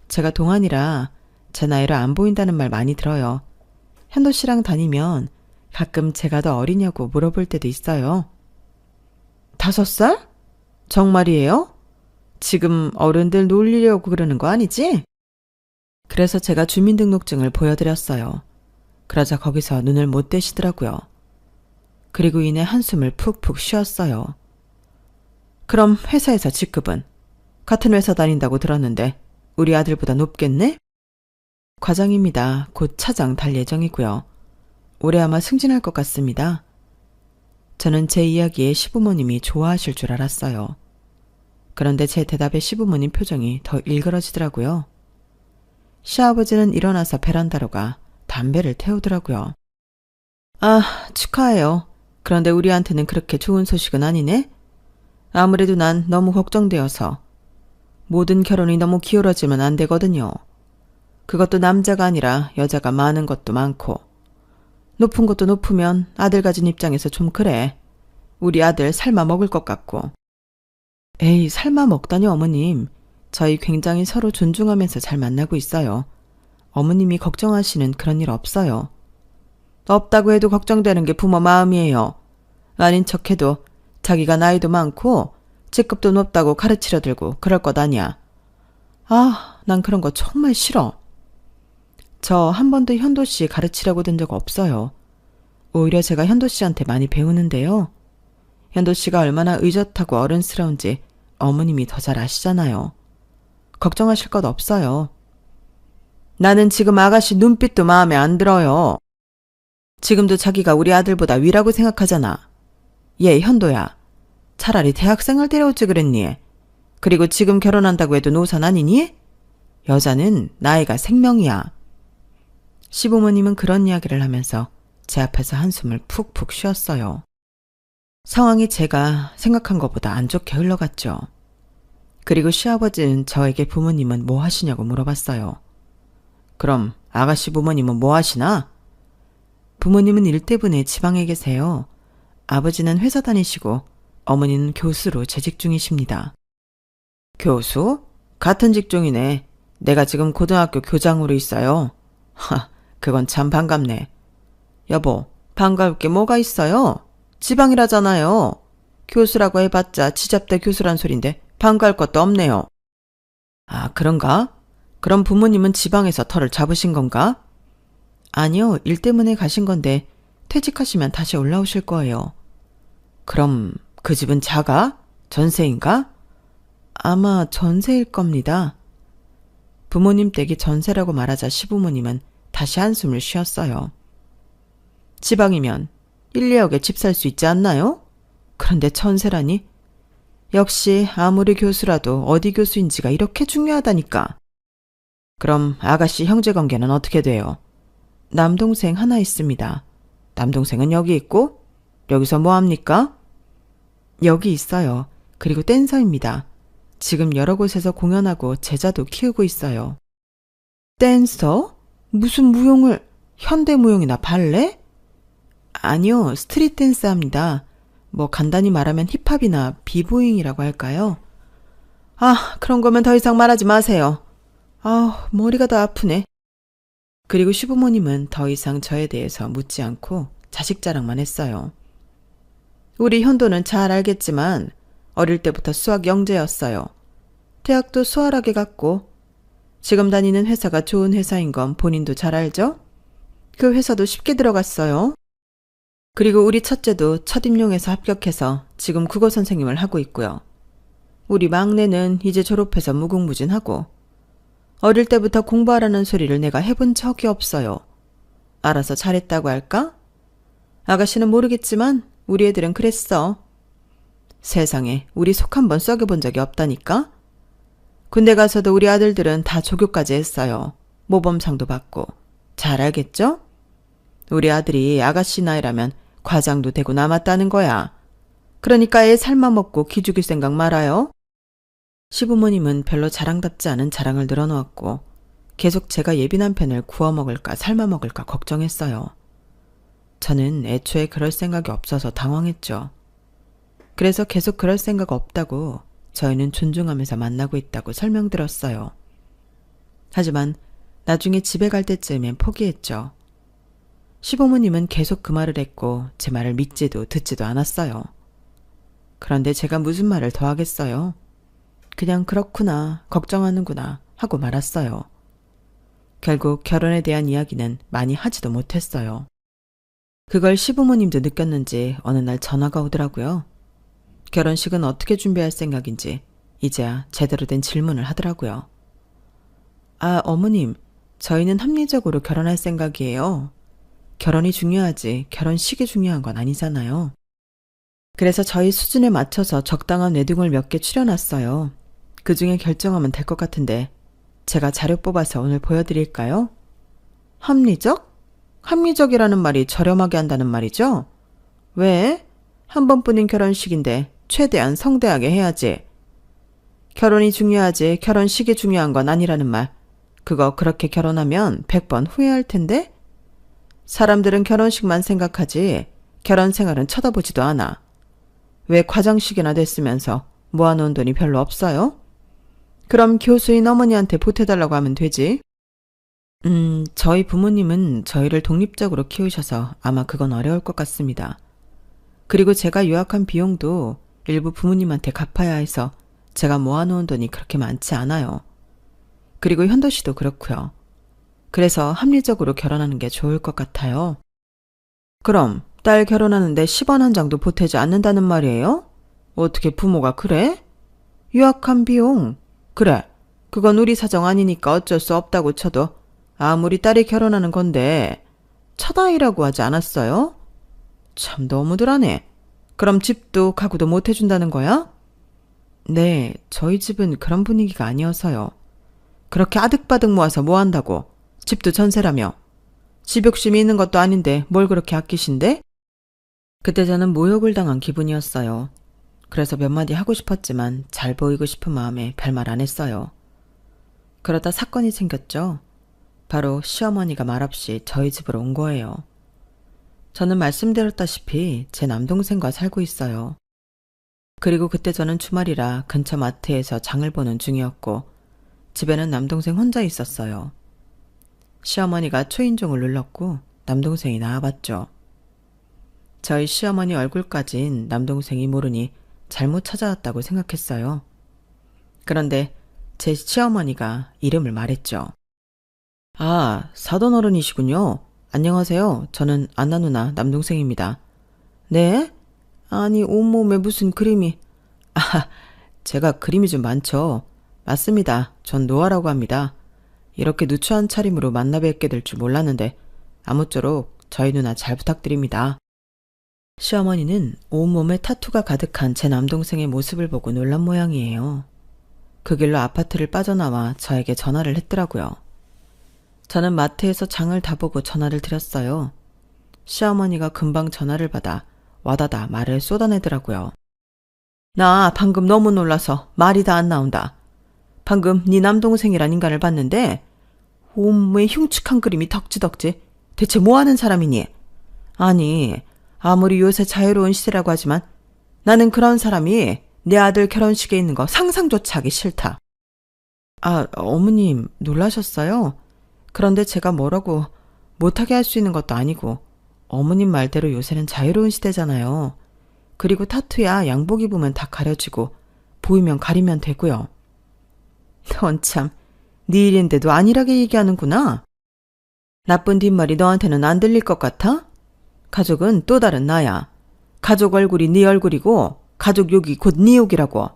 제가 동안이라 제 나이로 안 보인다는 말 많이 들어요. 현도 씨랑 다니면 가끔 제가 더 어리냐고 물어볼 때도 있어요. 5살? 정말이에요? 지금 어른들 놀리려고 그러는 거 아니지? 그래서 제가 주민등록증을 보여드렸어요. 그러자 거기서 눈을 못 떼시더라고요. 그리고 이내 한숨을 푹푹 쉬었어요. 그럼 회사에서 직급은? 같은 회사 다닌다고 들었는데 우리 아들보다 높겠네? 과장입니다. 곧 차장 달 예정이고요. 올해 아마 승진할 것 같습니다. 저는 제 이야기에 시부모님이 좋아하실 줄 알았어요. 그런데 제 대답에 시부모님 표정이 더 일그러지더라고요. 시아버지는 일어나서 베란다로 가 담배를 태우더라고요. 아, 축하해요. 그런데 우리한테는 그렇게 좋은 소식은 아니네? 아무래도 난 너무 걱정되어서. 모든 결혼이 너무 기울어지면 안 되거든요. 그것도 남자가 아니라 여자가 많은 것도 많고. 높은 것도 높으면 아들 가진 입장에서 좀 그래. 우리 아들 삶아 먹을 것 같고. 에이, 삶아 먹다니 어머님. 저희 굉장히 서로 존중하면서 잘 만나고 있어요. 어머님이 걱정하시는 그런 일 없어요. 없다고 해도 걱정되는 게 부모 마음이에요. 아닌 척해도 자기가 나이도 많고 직급도 높다고 가르치려 들고 그럴 것 아니야. 아, 난 그런 거 정말 싫어. 저 한 번도 현도 씨 가르치려고 든 적 없어요. 오히려 제가 현도 씨한테 많이 배우는데요. 현도 씨가 얼마나 의젓하고 어른스러운지 어머님이 더 잘 아시잖아요. 걱정하실 것 없어요. 나는 지금 아가씨 눈빛도 마음에 안 들어요. 지금도 자기가 우리 아들보다 위라고 생각하잖아. 얘 현도야. 차라리 대학생을 데려오지 그랬니? 그리고 지금 결혼한다고 해도 노산 아니니? 여자는 나이가 생명이야. 시부모님은 그런 이야기를 하면서 제 앞에서 한숨을 푹푹 쉬었어요. 상황이 제가 생각한 것보다 안 좋게 흘러갔죠. 그리고 시아버지는 저에게 부모님은 뭐 하시냐고 물어봤어요. 그럼 아가씨 부모님은 뭐 하시나? 부모님은 일 때문에 지방에 계세요. 아버지는 회사 다니시고 어머니는 교수로 재직 중이십니다. 교수? 같은 직종이네. 내가 지금 고등학교 교장으로 있어요. 하, 그건 참 반갑네. 여보, 반가울 게 뭐가 있어요? 지방이라잖아요. 교수라고 해봤자 지잡대 교수란 소린데 반가울 것도 없네요. 아, 그런가? 그럼 부모님은 지방에서 터를 잡으신 건가? 아니요, 일 때문에 가신 건데 퇴직하시면 다시 올라오실 거예요. 그럼 그 집은 작아? 전세인가? 아마 전세일 겁니다. 부모님 댁이 전세라고 말하자 시부모님은 다시 한숨을 쉬었어요. 지방이면 1, 2억에 집 살 수 있지 않나요? 그런데 전세라니? 역시 아무리 교수라도 어디 교수인지가 이렇게 중요하다니까. 그럼 아가씨 형제관계는 어떻게 돼요? 남동생 하나 있습니다. 남동생은 여기 있고? 여기서 뭐 합니까? 여기 있어요. 그리고 댄서입니다. 지금 여러 곳에서 공연하고 제자도 키우고 있어요. 댄서? 무슨 무용을, 현대무용이나 발레? 아니요, 스트릿 댄스 합니다. 뭐 간단히 말하면 힙합이나 비보잉이라고 할까요? 아, 그런 거면 더 이상 말하지 마세요. 아, 머리가 더 아프네. 그리고 시부모님은 더 이상 저에 대해서 묻지 않고 자식 자랑만 했어요. 우리 현도는 잘 알겠지만 어릴 때부터 수학 영재였어요. 대학도 수월하게 갔고 지금 다니는 회사가 좋은 회사인 건 본인도 잘 알죠? 그 회사도 쉽게 들어갔어요. 그리고 우리 첫째도 첫 임용에서 합격해서 지금 국어 선생님을 하고 있고요. 우리 막내는 이제 졸업해서 무궁무진하고 어릴 때부터 공부하라는 소리를 내가 해본 적이 없어요. 알아서 잘했다고 할까? 아가씨는 모르겠지만 우리 애들은 그랬어. 세상에 우리 속 한번 썩여본 적이 없다니까? 군대 가서도 우리 아들들은 다 조교까지 했어요. 모범상도 받고. 잘 알겠죠? 우리 아들이 아가씨 나이라면 과장도 되고 남았다는 거야. 그러니까 애 삶아먹고 기죽일 생각 말아요. 시부모님은 별로 자랑답지 않은 자랑을 늘어놓았고 계속 제가 예비 남편을 구워 먹을까 삶아 먹을까 걱정했어요. 저는 애초에 그럴 생각이 없어서 당황했죠. 그래서 계속 그럴 생각 없다고 저희는 존중하면서 만나고 있다고 설명드렸어요. 하지만 나중에 집에 갈 때쯤엔 포기했죠. 시부모님은 계속 그 말을 했고 제 말을 믿지도 듣지도 않았어요. 그런데 제가 무슨 말을 더 하겠어요. 그냥 그렇구나, 걱정하는구나 하고 말았어요. 결국 결혼에 대한 이야기는 많이 하지도 못했어요. 그걸 시부모님도 느꼈는지 어느 날 전화가 오더라고요. 결혼식은 어떻게 준비할 생각인지 이제야 제대로 된 질문을 하더라고요. 아, 어머님, 저희는 합리적으로 결혼할 생각이에요. 결혼이 중요하지 결혼식이 중요한 건 아니잖아요. 그래서 저희 수준에 맞춰서 적당한 웨딩홀 몇 개 추려놨어요. 그 중에 결정하면 될 것 같은데 제가 자료 뽑아서 오늘 보여드릴까요? 합리적? 합리적이라는 말이 저렴하게 한다는 말이죠? 왜? 한 번뿐인 결혼식인데 최대한 성대하게 해야지. 결혼이 중요하지 결혼식이 중요한 건 아니라는 말. 그거 그렇게 결혼하면 100번 후회할 텐데? 사람들은 결혼식만 생각하지 결혼 생활은 쳐다보지도 않아. 왜 과장식이나 됐으면서 모아놓은 돈이 별로 없어요? 그럼 교수인 어머니한테 보태달라고 하면 되지. 저희 부모님은 저희를 독립적으로 키우셔서 아마 그건 어려울 것 같습니다. 그리고 제가 유학한 비용도 일부 부모님한테 갚아야 해서 제가 모아놓은 돈이 그렇게 많지 않아요. 그리고 현도 씨도 그렇고요. 그래서 합리적으로 결혼하는 게 좋을 것 같아요. 그럼 딸 결혼하는데 10원 한 장도 보태지 않는다는 말이에요? 어떻게 부모가 그래? 유학한 비용. 그래, 그건 우리 사정 아니니까 어쩔 수 없다고 쳐도 아무리 딸이 결혼하는 건데 첫아이라고 하지 않았어요? 참 너무들 하네. 그럼 집도 가구도 못 해준다는 거야? 네, 저희 집은 그런 분위기가 아니어서요. 그렇게 아득바득 모아서 뭐 한다고? 집도 전세라며. 집 욕심이 있는 것도 아닌데 뭘 그렇게 아끼신데? 그때 저는 모욕을 당한 기분이었어요. 그래서 몇 마디 하고 싶었지만 잘 보이고 싶은 마음에 별말 안 했어요. 그러다 사건이 생겼죠. 바로 시어머니가 말없이 저희 집으로 온 거예요. 저는 말씀드렸다시피 제 남동생과 살고 있어요. 그리고 그때 저는 주말이라 근처 마트에서 장을 보는 중이었고 집에는 남동생 혼자 있었어요. 시어머니가 초인종을 눌렀고 남동생이 나와봤죠. 저희 시어머니 얼굴까진 남동생이 모르니 잘못 찾아왔다고 생각했어요. 그런데 제 시어머니가 이름을 말했죠. 아, 사돈 어른이시군요. 안녕하세요. 저는 안나 누나 남동생입니다. 네? 아니 온몸에 무슨 그림이... 아, 제가 그림이 좀 많죠. 맞습니다. 전 노아라고 합니다. 이렇게 누추한 차림으로 만나 뵙게 될 줄 몰랐는데 아무쪼록 저희 누나 잘 부탁드립니다. 시어머니는 온몸에 타투가 가득한 제 남동생의 모습을 보고 놀란 모양이에요. 그 길로 아파트를 빠져나와 저에게 전화를 했더라고요. 저는 마트에서 장을 다 보고 전화를 드렸어요. 시어머니가 금방 전화를 받아 와다다 말을 쏟아내더라고요. 나 방금 너무 놀라서 말이 다 안 나온다. 방금 네 남동생이란 인간을 봤는데 온몸에 흉측한 그림이 덕지덕지. 대체 뭐하는 사람이니? 아니, 아무리 요새 자유로운 시대라고 하지만 나는 그런 사람이 내 아들 결혼식에 있는 거 상상조차 하기 싫다. 아, 어머님 놀라셨어요? 그런데 제가 뭐라고 못하게 할 수 있는 것도 아니고 어머님 말대로 요새는 자유로운 시대잖아요. 그리고 타투야 양복 입으면 다 가려지고 보이면 가리면 되고요. 넌 참, 네 일인데도 안일하게 얘기하는구나. 나쁜 뒷말이 너한테는 안 들릴 것 같아? 가족은 또 다른 나야. 가족 얼굴이 네 얼굴이고 가족 욕이 곧 네 욕이라고.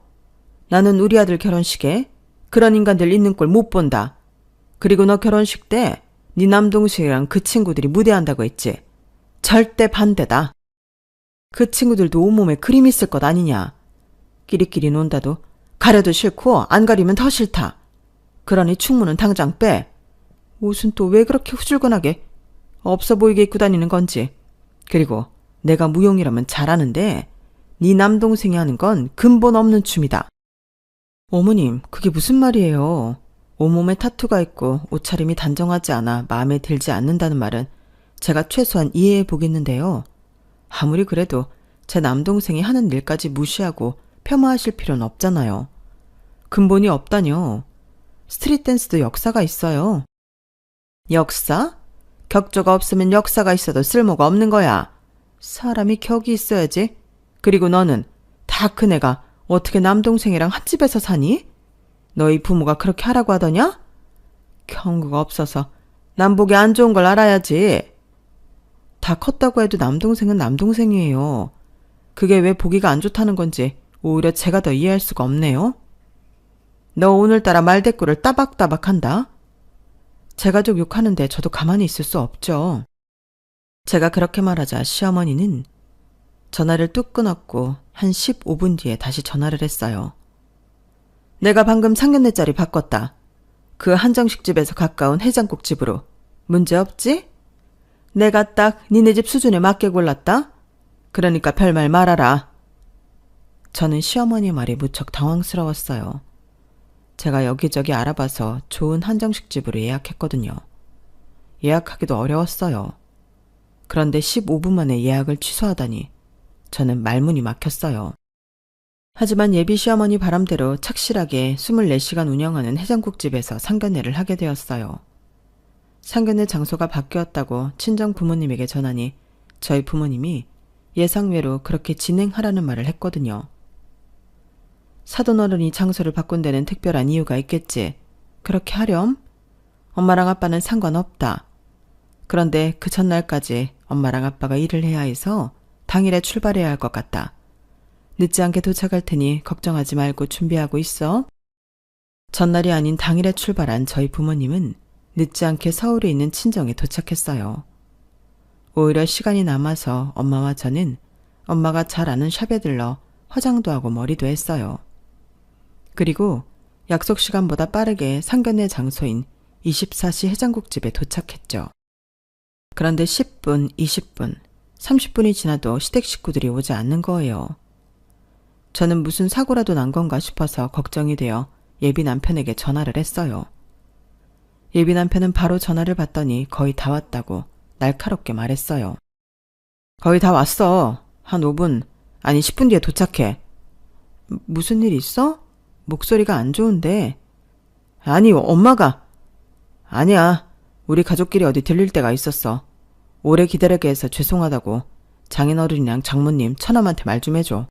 나는 우리 아들 결혼식에 그런 인간들 있는 꼴 못 본다. 그리고 너 결혼식 때 네 남동생이랑 그 친구들이 무대한다고 했지. 절대 반대다. 그 친구들도 온몸에 그림 있을 것 아니냐. 끼리끼리 논다도 가려도 싫고 안 가리면 더 싫다. 그러니 충무는 당장 빼. 옷은 또 왜 그렇게 후줄근하게 없어 보이게 입고 다니는 건지. 그리고 내가 무용이라면 잘하는데 네 남동생이 하는 건 근본 없는 춤이다. 어머님, 그게 무슨 말이에요? 온몸에 타투가 있고 옷차림이 단정하지 않아 마음에 들지 않는다는 말은 제가 최소한 이해해 보겠는데요. 아무리 그래도 제 남동생이 하는 일까지 무시하고 폄하하실 필요는 없잖아요. 근본이 없다뇨. 스트릿 댄스도 역사가 있어요. 역사? 격조가 없으면 역사가 있어도 쓸모가 없는 거야. 사람이 격이 있어야지. 그리고 너는 다 큰 애가 어떻게 남동생이랑 한 집에서 사니? 너희 부모가 그렇게 하라고 하더냐? 경구가 없어서 남보기 안 좋은 걸 알아야지. 다 컸다고 해도 남동생은 남동생이에요. 그게 왜 보기가 안 좋다는 건지 오히려 제가 더 이해할 수가 없네요. 너 오늘따라 말대꾸를 따박따박 한다. 제 가족 욕하는데 저도 가만히 있을 수 없죠. 제가 그렇게 말하자 시어머니는 전화를 뚝 끊었고 한 15분 뒤에 다시 전화를 했어요. 내가 방금 상견례 자리 바꿨다. 그 한정식집에서 가까운 해장국집으로. 문제 없지? 내가 딱 니네 집 수준에 맞게 골랐다. 그러니까 별말 말아라. 저는 시어머니 말이 무척 당황스러웠어요. 제가 여기저기 알아봐서 좋은 한정식집으로 예약했거든요. 예약하기도 어려웠어요. 그런데 15분 만에 예약을 취소하다니 저는 말문이 막혔어요. 하지만 예비 시어머니 바람대로 착실하게 24시간 운영하는 해장국집에서 상견례를 하게 되었어요. 상견례 장소가 바뀌었다고 친정 부모님에게 전하니 저희 부모님이 예상외로 그렇게 진행하라는 말을 했거든요. 사돈어른이 장소를 바꾼 데는 특별한 이유가 있겠지. 그렇게 하렴? 엄마랑 아빠는 상관없다. 그런데 그 전날까지 엄마랑 아빠가 일을 해야 해서 당일에 출발해야 할 것 같다. 늦지 않게 도착할 테니 걱정하지 말고 준비하고 있어. 전날이 아닌 당일에 출발한 저희 부모님은 늦지 않게 서울에 있는 친정에 도착했어요. 오히려 시간이 남아서 엄마와 저는 엄마가 잘 아는 샵에 들러 화장도 하고 머리도 했어요. 그리고 약속 시간보다 빠르게 상견례 장소인 24시 해장국집에 도착했죠. 그런데 10분, 20분, 30분이 지나도 시댁 식구들이 오지 않는 거예요. 저는 무슨 사고라도 난 건가 싶어서 걱정이 되어 예비 남편에게 전화를 했어요. 예비 남편은 바로 전화를 받더니 거의 다 왔다고 날카롭게 말했어요. 거의 다 왔어. 한 5분, 아니 10분 뒤에 도착해. 무슨 일 있어? 목소리가 안 좋은데. 아니, 엄마가. 아니야. 우리 가족끼리 어디 들릴 데가 있었어. 오래 기다리게 해서 죄송하다고 장인어른이랑 장모님, 처남한테 말 좀 해줘.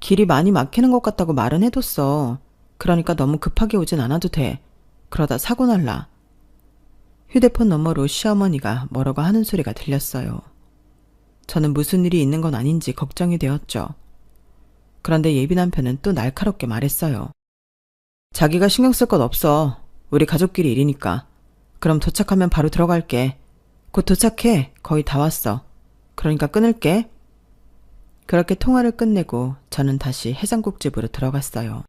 길이 많이 막히는 것 같다고 말은 해뒀어. 그러니까 너무 급하게 오진 않아도 돼. 그러다 사고 날라. 휴대폰 너머로 시어머니가 뭐라고 하는 소리가 들렸어요. 저는 무슨 일이 있는 건 아닌지 걱정이 되었죠. 그런데 예비 남편은 또 날카롭게 말했어요. 자기가 신경 쓸 것 없어. 우리 가족끼리 일이니까. 그럼 도착하면 바로 들어갈게. 곧 도착해. 거의 다 왔어. 그러니까 끊을게. 그렇게 통화를 끝내고 저는 다시 해장국집으로 들어갔어요.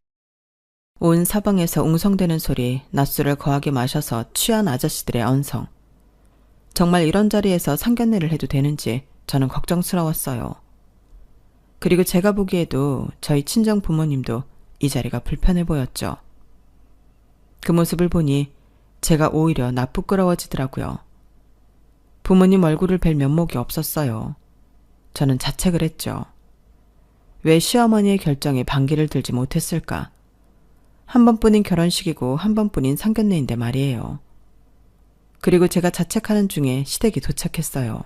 온 사방에서 웅성대는 소리, 낮술을 거하게 마셔서 취한 아저씨들의 언성. 정말 이런 자리에서 상견례를 해도 되는지 저는 걱정스러웠어요. 그리고 제가 보기에도 저희 친정 부모님도 이 자리가 불편해 보였죠. 그 모습을 보니 제가 오히려 나쁘끄러워지더라고요. 부모님 얼굴을 뵐 면목이 없었어요. 저는 자책을 했죠. 왜 시어머니의 결정에 반기를 들지 못했을까? 한 번뿐인 결혼식이고 한 번뿐인 상견례인데 말이에요. 그리고 제가 자책하는 중에 시댁이 도착했어요.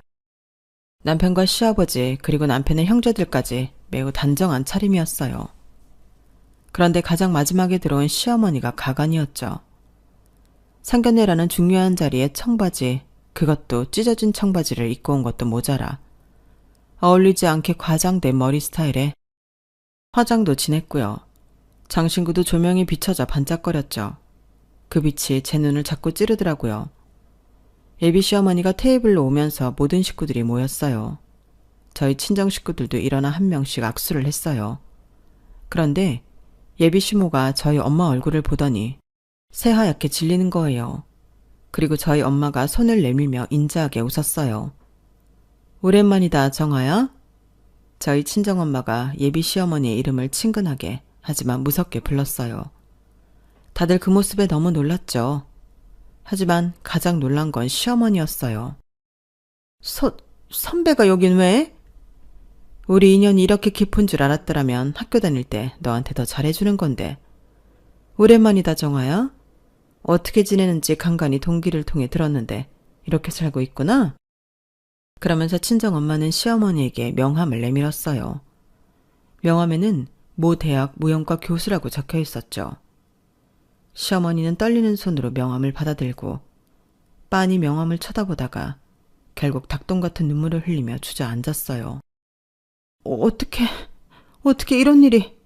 남편과 시아버지 그리고 남편의 형제들까지 매우 단정한 차림이었어요. 그런데 가장 마지막에 들어온 시어머니가 가관이었죠. 상견례라는 중요한 자리에 청바지, 그것도 찢어진 청바지를 입고 온 것도 모자라 어울리지 않게 과장된 머리 스타일에 화장도 진했고요. 장신구도 조명이 비춰져 반짝거렸죠. 그 빛이 제 눈을 자꾸 찌르더라고요. 예비 시어머니가 테이블로 오면서 모든 식구들이 모였어요. 저희 친정 식구들도 일어나 한 명씩 악수를 했어요. 그런데 예비 시모가 저희 엄마 얼굴을 보더니 새하얗게 질리는 거예요. 그리고 저희 엄마가 손을 내밀며 인자하게 웃었어요. 오랜만이다, 정아야. 저희 친정엄마가 예비 시어머니의 이름을 친근하게 하지만 무섭게 불렀어요. 다들 그 모습에 너무 놀랐죠. 하지만 가장 놀란 건 시어머니였어요. 선배가 여긴 왜? 우리 인연이 이렇게 깊은 줄 알았더라면 학교 다닐 때 너한테 더 잘해주는 건데. 오랜만이다, 정아야. 어떻게 지내는지 간간히 동기를 통해 들었는데 이렇게 살고 있구나? 그러면서 친정엄마는 시어머니에게 명함을 내밀었어요. 명함에는 모 대학 무용과 교수라고 적혀 있었죠. 시어머니는 떨리는 손으로 명함을 받아들고 빤히 명함을 쳐다보다가 결국 닭똥 같은 눈물을 흘리며 주저앉았어요. 어떻게 이런 일이...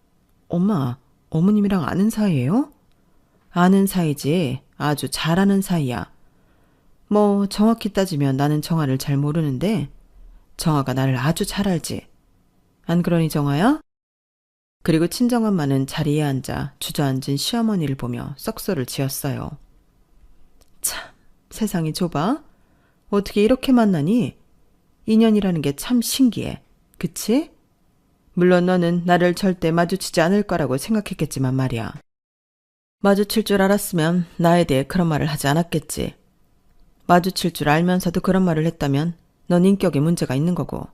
엄마, 어머님이랑 아는 사이예요? 아는 사이지. 아주 잘 아는 사이야. 뭐 정확히 따지면 나는 정아를 잘 모르는데 정아가 나를 아주 잘 알지. 안 그러니 정아야? 그리고 친정엄마는 자리에 앉아 주저앉은 시어머니를 보며 썩소를 지었어요. 참, 세상이 좁아? 어떻게 이렇게 만나니? 인연이라는 게 참 신기해. 그치? 물론 너는 나를 절대 마주치지 않을 거라고 생각했겠지만 말이야. 마주칠 줄 알았으면 나에 대해 그런 말을 하지 않았겠지. 마주칠 줄 알면서도 그런 말을 했다면 넌 인격에 문제가 있는 거고.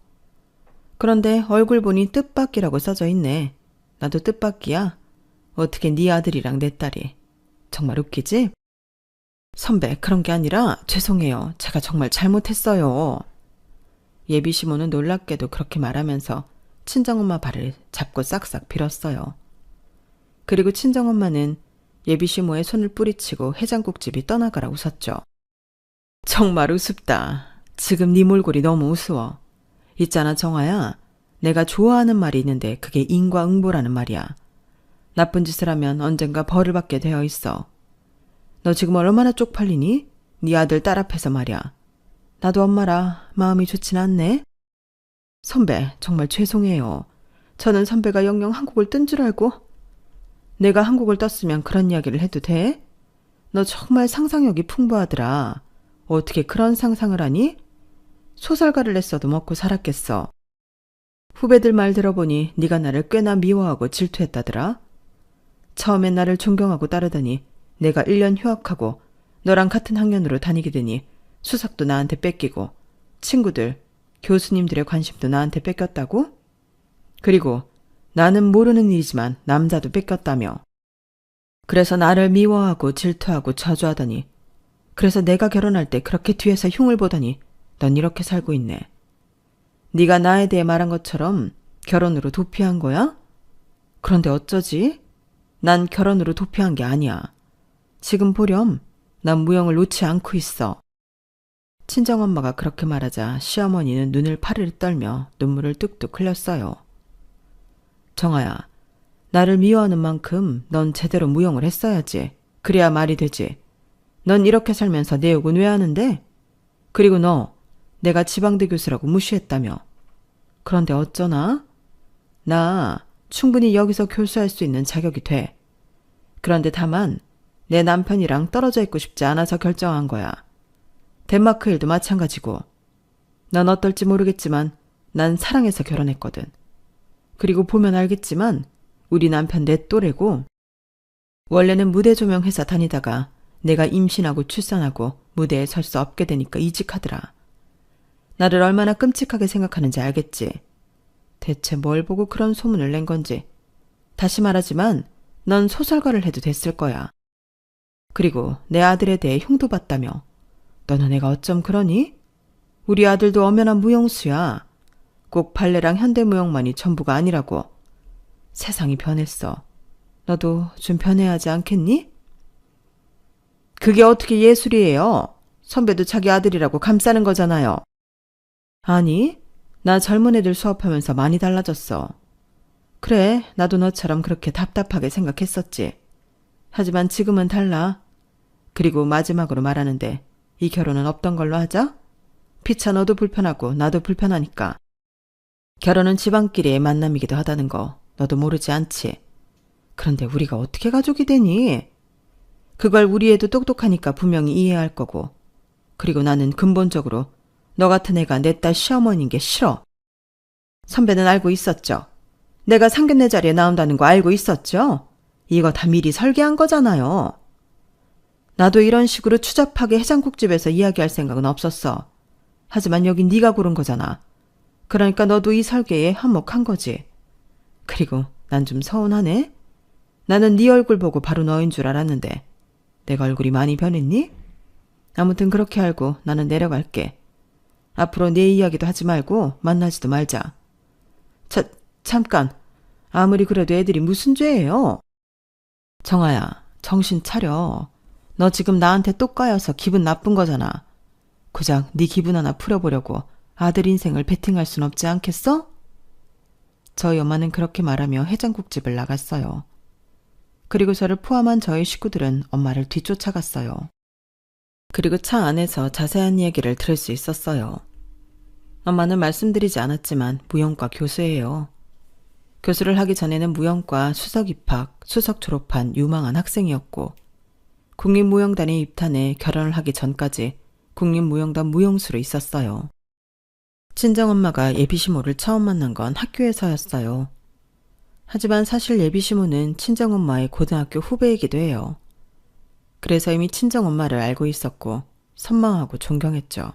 그런데 얼굴 보니 뜻밖이라고 써져 있네. 나도 뜻밖이야. 어떻게 네 아들이랑 내 딸이. 정말 웃기지? 선배, 그런 게 아니라 죄송해요. 제가 정말 잘못했어요. 예비 시모는 놀랍게도 그렇게 말하면서 친정엄마 발을 잡고 싹싹 빌었어요. 그리고 친정엄마는 예비 시모의 손을 뿌리치고 해장국집이 떠나가라 웃었죠. 정말 우습다. 지금 네 몰골이 너무 우스워. 있잖아, 정아야. 내가 좋아하는 말이 있는데 그게 인과응보라는 말이야. 나쁜 짓을 하면 언젠가 벌을 받게 되어 있어. 너 지금 얼마나 쪽팔리니? 네 아들 딸 앞에서 말이야. 나도 엄마라 마음이 좋진 않네. 선배, 정말 죄송해요. 저는 선배가 영영 한국을 뜬 줄 알고. 내가 한국을 떴으면 그런 이야기를 해도 돼? 너 정말 상상력이 풍부하더라. 어떻게 그런 상상을 하니? 소설가를 냈어도 먹고 살았겠어. 후배들 말 들어보니 네가 나를 꽤나 미워하고 질투했다더라. 처음엔 나를 존경하고 따르더니 내가 1년 휴학하고 너랑 같은 학년으로 다니게 되니 수석도 나한테 뺏기고 친구들, 교수님들의 관심도 나한테 뺏겼다고? 그리고 나는 모르는 일이지만 남자도 뺏겼다며. 그래서 나를 미워하고 질투하고 저주하더니 그래서 내가 결혼할 때 그렇게 뒤에서 흉을 보더니 넌 이렇게 살고 있네. 네가 나에 대해 말한 것처럼 결혼으로 도피한 거야? 그런데 어쩌지? 난 결혼으로 도피한 게 아니야. 지금 보렴. 난 무용을 놓지 않고 있어. 친정엄마가 그렇게 말하자 시어머니는 눈을 파르르 떨며 눈물을 뚝뚝 흘렸어요. 정아야, 나를 미워하는 만큼 넌 제대로 무용을 했어야지. 그래야 말이 되지. 넌 이렇게 살면서 내 욕은 왜 하는데? 그리고 너, 내가 지방대 교수라고 무시했다며. 그런데 어쩌나? 나 충분히 여기서 교수할 수 있는 자격이 돼. 그런데 다만 내 남편이랑 떨어져 있고 싶지 않아서 결정한 거야. 덴마크 일도 마찬가지고. 넌 어떨지 모르겠지만 난 사랑해서 결혼했거든. 그리고 보면 알겠지만 우리 남편 내 또래고 원래는 무대 조명 회사 다니다가 내가 임신하고 출산하고 무대에 설 수 없게 되니까 이직하더라. 나를 얼마나 끔찍하게 생각하는지 알겠지? 대체 뭘 보고 그런 소문을 낸 건지. 다시 말하지만 넌 소설가를 해도 됐을 거야. 그리고 내 아들에 대해 흉도 봤다며. 너는 애가 어쩜 그러니? 우리 아들도 엄연한 무용수야. 꼭 발레랑 현대무용만이 전부가 아니라고. 세상이 변했어. 너도 좀 변해야 하지 않겠니? 그게 어떻게 예술이에요? 선배도 자기 아들이라고 감싸는 거잖아요. 아니, 나 젊은 애들 수업하면서 많이 달라졌어. 그래, 나도 너처럼 그렇게 답답하게 생각했었지. 하지만 지금은 달라. 그리고 마지막으로 말하는데 이 결혼은 없던 걸로 하자? 피차 너도 불편하고 나도 불편하니까. 결혼은 집안끼리의 만남이기도 하다는 거 너도 모르지 않지? 그런데 우리가 어떻게 가족이 되니? 그걸 우리 애도 똑똑하니까 분명히 이해할 거고. 그리고 나는 근본적으로 너 같은 애가 내 딸 시어머니인 게 싫어. 선배는 알고 있었죠. 내가 상견례 자리에 나온다는 거 알고 있었죠? 이거 다 미리 설계한 거잖아요. 나도 이런 식으로 추잡하게 해장국집에서 이야기할 생각은 없었어. 하지만 여긴 네가 고른 거잖아. 그러니까 너도 이 설계에 한몫한 거지. 그리고 난 좀 서운하네. 나는 네 얼굴 보고 바로 너인 줄 알았는데 내가 얼굴이 많이 변했니? 아무튼 그렇게 알고 나는 내려갈게. 앞으로 내 이야기도 하지 말고 만나지도 말자. 잠깐. 아무리 그래도 애들이 무슨 죄예요? 정아야, 정신 차려. 너 지금 나한테 똑 까여서 기분 나쁜 거잖아. 고작 네 기분 하나 풀어보려고 아들 인생을 베팅할 순 없지 않겠어? 저희 엄마는 그렇게 말하며 해장국집을 나갔어요. 그리고 저를 포함한 저희 식구들은 엄마를 뒤쫓아갔어요. 그리고 차 안에서 자세한 얘기를 들을 수 있었어요. 엄마는 말씀드리지 않았지만 무용과 교수예요. 교수를 하기 전에는 무용과 수석 입학, 수석 졸업한 유망한 학생이었고 국립무용단에 입단해 결혼을 하기 전까지 국립무용단 무용수로 있었어요. 친정엄마가 예비시모를 처음 만난 건 학교에서였어요. 하지만 사실 예비시모는 친정엄마의 고등학교 후배이기도 해요. 그래서 이미 친정엄마를 알고 있었고 선망하고 존경했죠.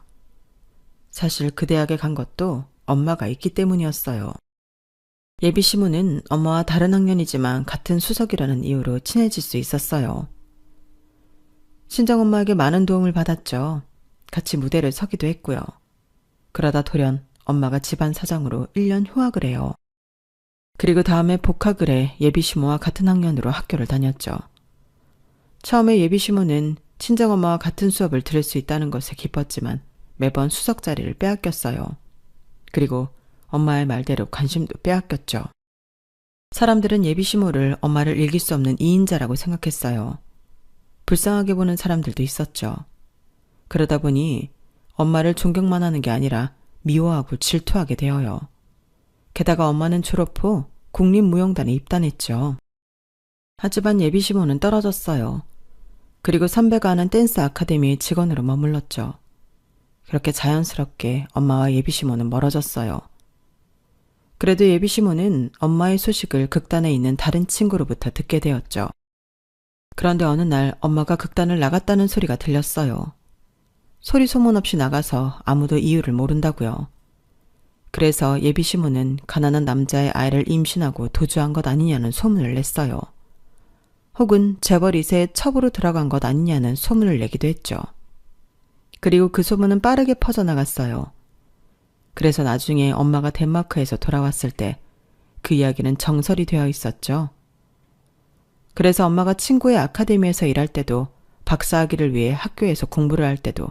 사실 그 대학에 간 것도 엄마가 있기 때문이었어요. 예비시모는 엄마와 다른 학년이지만 같은 수석이라는 이유로 친해질 수 있었어요. 친정엄마에게 많은 도움을 받았죠. 같이 무대를 서기도 했고요. 그러다 돌연 엄마가 집안 사정으로 1년 휴학을 해요. 그리고 다음에 복학을 해 예비시모와 같은 학년으로 학교를 다녔죠. 처음에 예비시모는 친정엄마와 같은 수업을 들을 수 있다는 것에 기뻤지만 매번 수석 자리를 빼앗겼어요. 그리고 엄마의 말대로 관심도 빼앗겼죠. 사람들은 예비시모를 엄마를 이길 수 없는 이인자라고 생각했어요. 불쌍하게 보는 사람들도 있었죠. 그러다 보니 엄마를 존경만 하는 게 아니라 미워하고 질투하게 되어요. 게다가 엄마는 졸업 후 국립무용단에 입단했죠. 하지만 예비시모는 떨어졌어요. 그리고 선배가 하는 댄스 아카데미의 직원으로 머물렀죠. 그렇게 자연스럽게 엄마와 예비시모는 멀어졌어요. 그래도 예비시모는 엄마의 소식을 극단에 있는 다른 친구로부터 듣게 되었죠. 그런데 어느 날 엄마가 극단을 나갔다는 소리가 들렸어요. 소리 소문 없이 나가서 아무도 이유를 모른다고요. 그래서 예비시모는 가난한 남자의 아이를 임신하고 도주한 것 아니냐는 소문을 냈어요. 혹은 재벌 2세의 첩으로 들어간 것 아니냐는 소문을 내기도 했죠. 그리고 그 소문은 빠르게 퍼져나갔어요. 그래서 나중에 엄마가 덴마크에서 돌아왔을 때 그 이야기는 정설이 되어 있었죠. 그래서 엄마가 친구의 아카데미에서 일할 때도 박사학위를 위해 학교에서 공부를 할 때도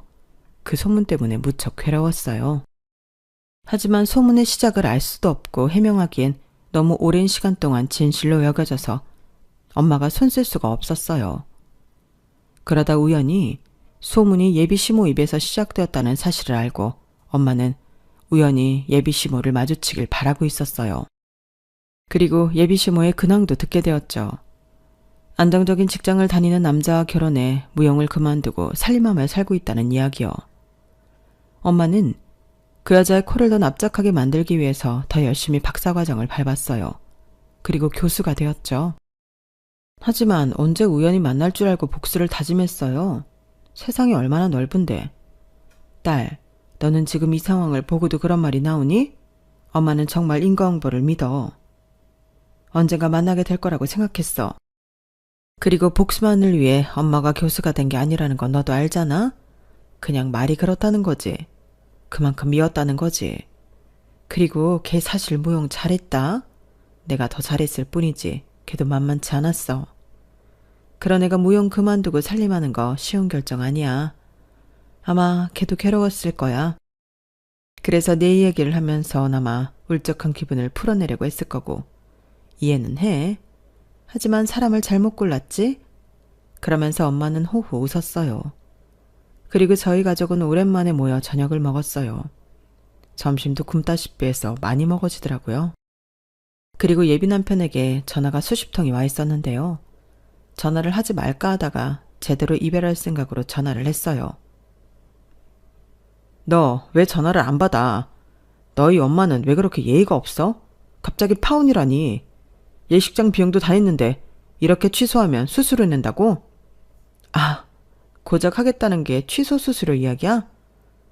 그 소문 때문에 무척 괴로웠어요. 하지만 소문의 시작을 알 수도 없고 해명하기엔 너무 오랜 시간 동안 진실로 여겨져서 엄마가 손쓸 수가 없었어요. 그러다 우연히 소문이 예비시모 입에서 시작되었다는 사실을 알고 엄마는 우연히 예비시모를 마주치길 바라고 있었어요. 그리고 예비시모의 근황도 듣게 되었죠. 안정적인 직장을 다니는 남자와 결혼해 무용을 그만두고 살림하며 살고 있다는 이야기요. 엄마는 그 여자의 코를 더 납작하게 만들기 위해서 더 열심히 박사과정을 밟았어요. 그리고 교수가 되었죠. 하지만 언제 우연히 만날 줄 알고 복수를 다짐했어요. 세상이 얼마나 넓은데. 딸, 너는 지금 이 상황을 보고도 그런 말이 나오니? 엄마는 정말 인과응보를 믿어. 언젠가 만나게 될 거라고 생각했어. 그리고 복수만을 위해 엄마가 교수가 된 게 아니라는 건 너도 알잖아? 그냥 말이 그렇다는 거지. 그만큼 미웠다는 거지. 그리고 걔 사실 무용 잘했다. 내가 더 잘했을 뿐이지. 걔도 만만치 않았어. 그런 애가 무용 그만두고 살림하는 거 쉬운 결정 아니야. 아마 걔도 괴로웠을 거야. 그래서 내 얘기를 하면서나마 울적한 기분을 풀어내려고 했을 거고. 이해는 해. 하지만 사람을 잘못 골랐지? 그러면서 엄마는 호호 웃었어요. 그리고 저희 가족은 오랜만에 모여 저녁을 먹었어요. 점심도 굶다시피 해서 많이 먹어지더라고요. 그리고 예비 남편에게 전화가 수십 통이 와 있었는데요. 전화를 하지 말까 하다가 제대로 이별할 생각으로 전화를 했어요. 너 왜 전화를 안 받아? 너희 엄마는 왜 그렇게 예의가 없어? 갑자기 파혼이라니. 예식장 비용도 다 했는데 이렇게 취소하면 수수료 낸다고? 아, 고작 하겠다는 게 취소 수수료 이야기야?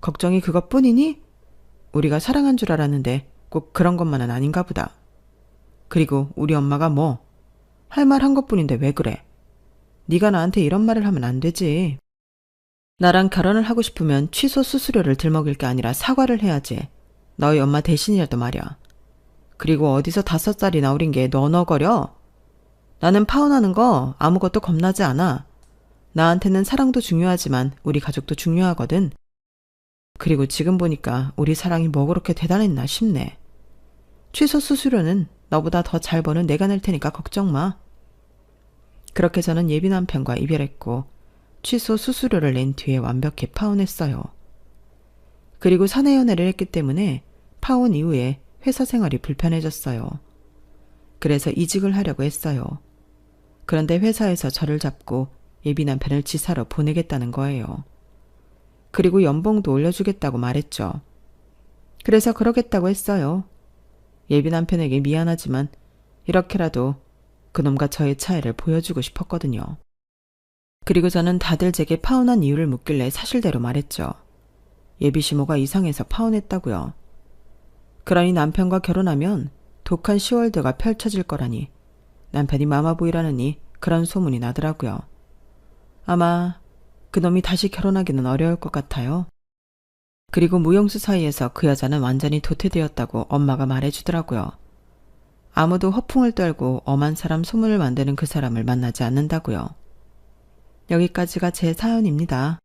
걱정이 그것뿐이니? 우리가 사랑한 줄 알았는데 꼭 그런 것만은 아닌가 보다. 그리고 우리 엄마가 뭐? 할 말 한 것뿐인데 왜 그래? 네가 나한테 이런 말을 하면 안 되지. 나랑 결혼을 하고 싶으면 취소 수수료를 들먹일 게 아니라 사과를 해야지. 너희 엄마 대신이라도 말이야. 그리고 어디서 5살이 나오린 게 너너거려? 나는 파혼하는 거 아무것도 겁나지 않아. 나한테는 사랑도 중요하지만 우리 가족도 중요하거든. 그리고 지금 보니까 우리 사랑이 뭐 그렇게 대단했나 싶네. 취소 수수료는 너보다 더 잘 버는 내가 낼 테니까 걱정 마. 그렇게 저는 예비 남편과 이별했고 취소 수수료를 낸 뒤에 완벽히 파혼했어요. 그리고 사내 연애를 했기 때문에 파혼 이후에 회사 생활이 불편해졌어요. 그래서 이직을 하려고 했어요. 그런데 회사에서 저를 잡고 예비 남편을 지사로 보내겠다는 거예요. 그리고 연봉도 올려주겠다고 말했죠. 그래서 그러겠다고 했어요. 예비 남편에게 미안하지만 이렇게라도 그놈과 저의 차이를 보여주고 싶었거든요. 그리고 저는 다들 제게 파혼한 이유를 묻길래 사실대로 말했죠. 예비 시모가 이상해서 파혼했다고요. 그러니 남편과 결혼하면 독한 10월드가 펼쳐질 거라니 남편이 마마보이라느니 그런 소문이 나더라고요. 아마 그놈이 다시 결혼하기는 어려울 것 같아요. 그리고 무용수 사이에서 그 여자는 완전히 도태되었다고 엄마가 말해주더라고요. 아무도 허풍을 떨고 엄한 사람 소문을 만드는 그 사람을 만나지 않는다고요. 여기까지가 제 사연입니다.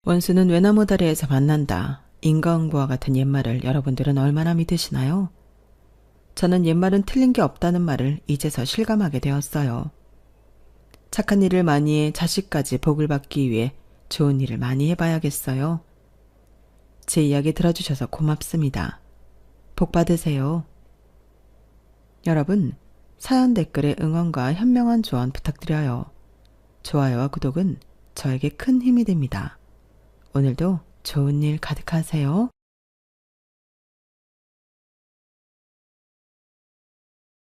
원수는 외나무 다리에서 만난다. 인과응보와 같은 옛말을 여러분들은 얼마나 믿으시나요? 저는 옛말은 틀린 게 없다는 말을 이제서 실감하게 되었어요. 착한 일을 많이 해 자식까지 복을 받기 위해 좋은 일을 많이 해봐야겠어요. 제 이야기 들어주셔서 고맙습니다. 복 받으세요. 여러분, 사연 댓글에 응원과 현명한 조언 부탁드려요. 좋아요와 구독은 저에게 큰 힘이 됩니다. 오늘도 좋은 일 가득하세요.